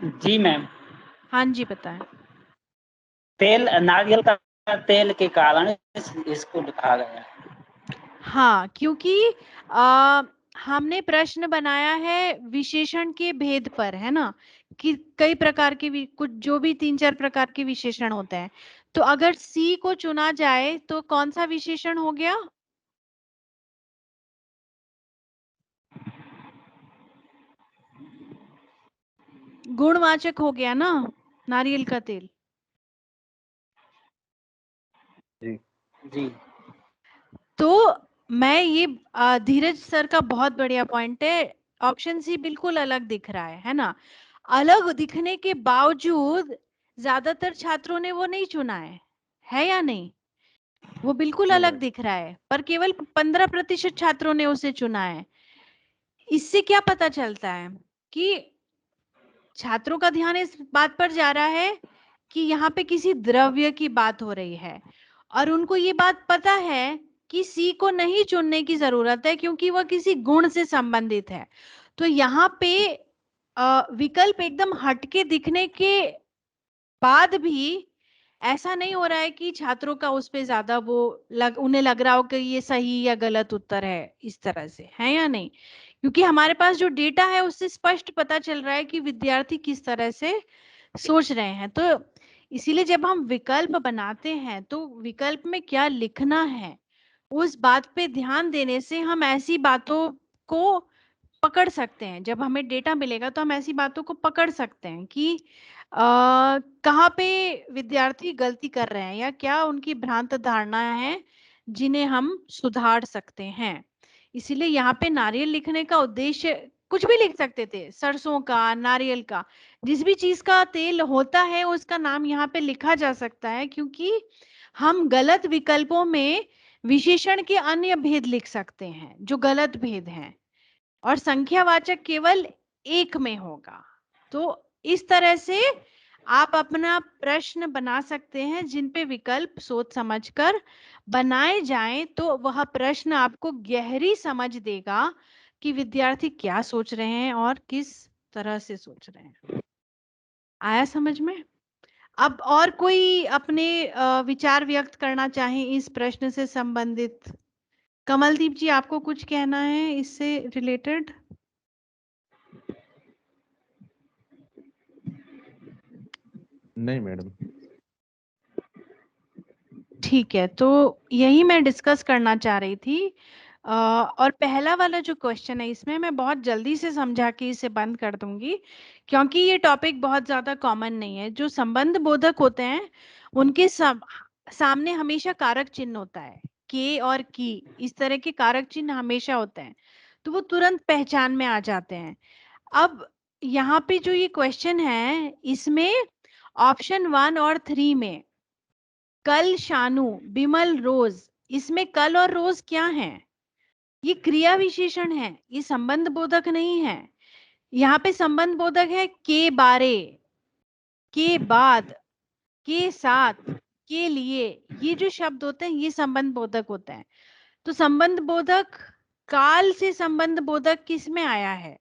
जी मैम, हाँ जी बताएं। तेल, नारियल का तेल के कारण इसको लिखा गया है। हाँ, क्योंकि हमने प्रश्न बनाया है विशेषण के भेद पर, है ना, कि कई प्रकार के कुछ जो भी 3-4 प्रकार के विशेषण होते हैं, तो अगर सी को चुना जाए तो कौन सा विशेषण हो गया? गुणवाचक हो गया ना, नारियल का तेल। जी जी तो मैं ये धीरज सर का बहुत बढ़िया पॉइंट है, ऑप्शन सी बिल्कुल अलग दिख रहा है ना। अलग दिखने के बावजूद ज्यादातर छात्रों ने वो नहीं चुना है या नहीं? वो बिल्कुल अलग दिख रहा है, पर केवल 15% छात्रों ने उसे चुना है। इससे क्या पता चलता है कि छात्रों का ध्यान इस बात पर जा रहा है कि यहाँ पे किसी द्रव्य की बात हो रही है, और उनको ये बात पता है कि सी को नहीं चुनने की जरूरत है क्योंकि वह किसी गुण से संबंधित है। तो यहाँ पे विकल्प एकदम हटके दिखने के बाद भी ऐसा नहीं हो रहा है कि छात्रों का उस पे ज्यादा वो उन्हें लग रहा हो कि ये सही या गलत उत्तर है, इस तरह से है या नहीं? क्योंकि हमारे पास जो डेटा है उससे स्पष्ट पता चल रहा है कि विद्यार्थी किस तरह से सोच रहे हैं। तो इसीलिए जब हम विकल्प बनाते हैं तो विकल्प में क्या लिखना है उस बात पे ध्यान देने से हम ऐसी बातों को पकड़ सकते हैं। जब हमें डेटा मिलेगा तो हम ऐसी बातों को पकड़ सकते हैं कि कहाँ पे विद्यार्थी गलती कर रहे हैं या क्या उनकी भ्रांत धारणा है जिन्हें हम सुधार सकते हैं। इसीलिए यहाँ पे नारियल लिखने का उद्देश्य कुछ भी लिख सकते थे, सरसों का, नारियल का, जिस भी चीज का तेल होता है उसका नाम यहाँ पे लिखा जा सकता है, क्योंकि हम गलत विकल्पों में विशेषण के अन्य भेद लिख सकते हैं जो गलत भेद हैं, और संख्यावाचक केवल एक में होगा। तो इस तरह से आप अपना प्रश्न बना सकते हैं जिन पे विकल्प सोच समझकर बनाए जाएं, तो वह प्रश्न आपको गहरी समझ देगा कि विद्यार्थी क्या सोच रहे हैं और किस तरह से सोच रहे हैं। आया समझ में? अब और कोई अपने विचार व्यक्त करना चाहें इस प्रश्न से संबंधित? कमलदीप जी, आपको कुछ कहना है इससे रिलेटेड? नहीं मैडम। ठीक है, तो यही मैं डिस्कस करना चाह रही थी। और पहला वाला जो क्वेश्चन है इसमें मैं बहुत जल्दी से समझा के इसे बंद कर दूंगी, क्योंकि ये टॉपिक बहुत ज्यादा कॉमन नहीं है। जो संबंध बोधक होते हैं उनके सामने हमेशा कारक चिन्ह होता है, के और की, इस तरह के कारक चिन्ह हमेशा होते हैं, तो वो तुरंत पहचान में आ जाते हैं। अब यहाँ पे जो ये क्वेश्चन है इसमें ऑप्शन 1 और 3 में कल, शानू, बिमल, रोज, इसमें कल और रोज क्या है? ये क्रिया विशेषण है, ये संबंध बोधक नहीं है। यहाँ पे संबंध बोधक है के बारे, के बाद, के साथ, के लिए, ये जो शब्द होते हैं ये संबंध बोधक होते हैं। तो संबंध बोधक काल से संबंध बोधक किस में आया है?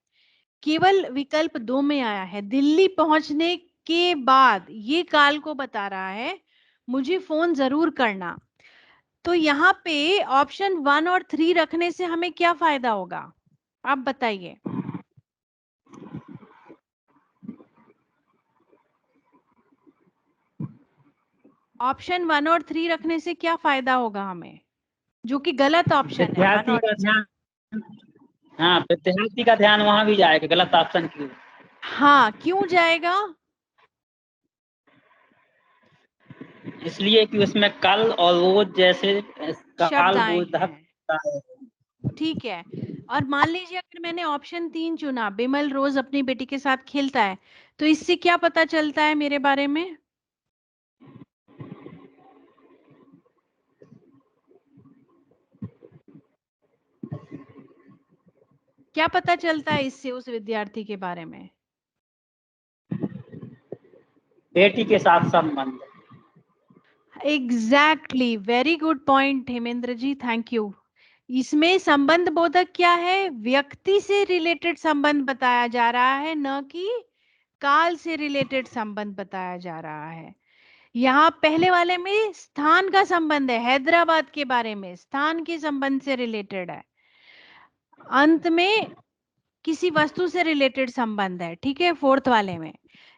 केवल विकल्प 2 में आया है। दिल्ली पहुंचने के बाद ये काल को बता रहा है, मुझे फोन जरूर करना। तो यहाँ पे ऑप्शन 1 और 3 रखने से हमें क्या फायदा होगा, आप बताइए? ऑप्शन 1 और 3 रखने से क्या फायदा होगा हमें, जो कि गलत ऑप्शन है 1 विद्यार्थी और का 3? ध्यान, हाँ विद्यार्थी का ध्यान वहां भी जाएगा, गलत ऑप्शन की। हाँ, क्यों जाएगा? इसलिए कि उसमें कल और रोज जैसे शब्द काल आए बोधक हैं, ठीक है। और मान लीजिए अगर मैंने ऑप्शन 3 चुना, बिमल रोज अपनी बेटी के साथ खेलता है, तो इससे क्या पता चलता है मेरे बारे में? क्या पता चलता है इससे उस विद्यार्थी के बारे में? बेटी के साथ संबंध। Exactly, very good point Hemendra ji, thank you. इसमें संबंध बोधक क्या है? व्यक्ति से रिलेटेड संबंध बताया जा रहा है, न कि काल से रिलेटेड संबंध बताया जा रहा है। यहाँ पहले वाले में स्थान का संबंध है, हैदराबाद के बारे में स्थान के संबंध से रिलेटेड है। अंत में किसी वस्तु से रिलेटेड संबंध है, ठीक है, फोर्थ वाले में।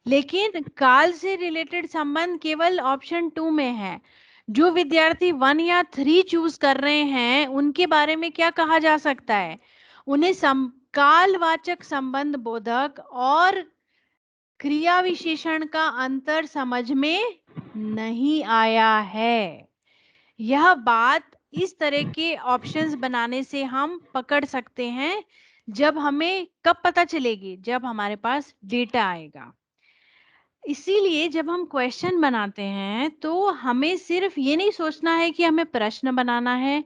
लेकिन काल से रिलेटेड संबंध केवल ऑप्शन 2 में है। जो विद्यार्थी 1 या 3 चूज कर रहे हैं उनके बारे में क्या कहा जा सकता है? उन्हें कालवाचक संबंध बोधक और क्रिया विशेषण का अंतर समझ में नहीं आया है। यह बात इस तरह के ऑप्शंस बनाने से हम पकड़ सकते हैं। जब हमें कब पता चलेगी? जब हमारे पास डेटा आएगा। इसीलिए जब हम क्वेश्चन बनाते हैं तो हमें सिर्फ ये नहीं सोचना है कि हमें प्रश्न बनाना है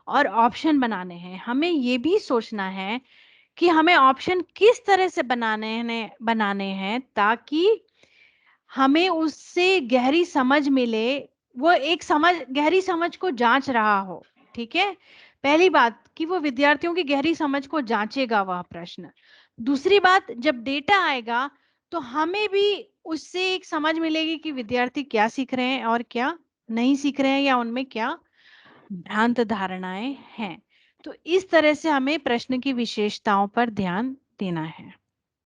और ऑप्शन बनाने हैं, हमें ये भी सोचना है कि हमें ऑप्शन किस तरह से बनाने हैं ताकि हमें उससे गहरी समझ मिले। वो एक गहरी समझ को जांच रहा हो, ठीक है। पहली बात कि वो विद्यार्थियों की गहरी समझ को जांचेगा वह प्रश्न। दूसरी बात, जब डेटा आएगा तो हमें भी उससे एक समझ मिलेगी कि विद्यार्थी क्या सीख रहे हैं और क्या नहीं सीख रहे हैं, या उनमें क्या भ्रांत धारणाएं हैं। तो इस तरह से हमें प्रश्न की विशेषताओं पर ध्यान देना है।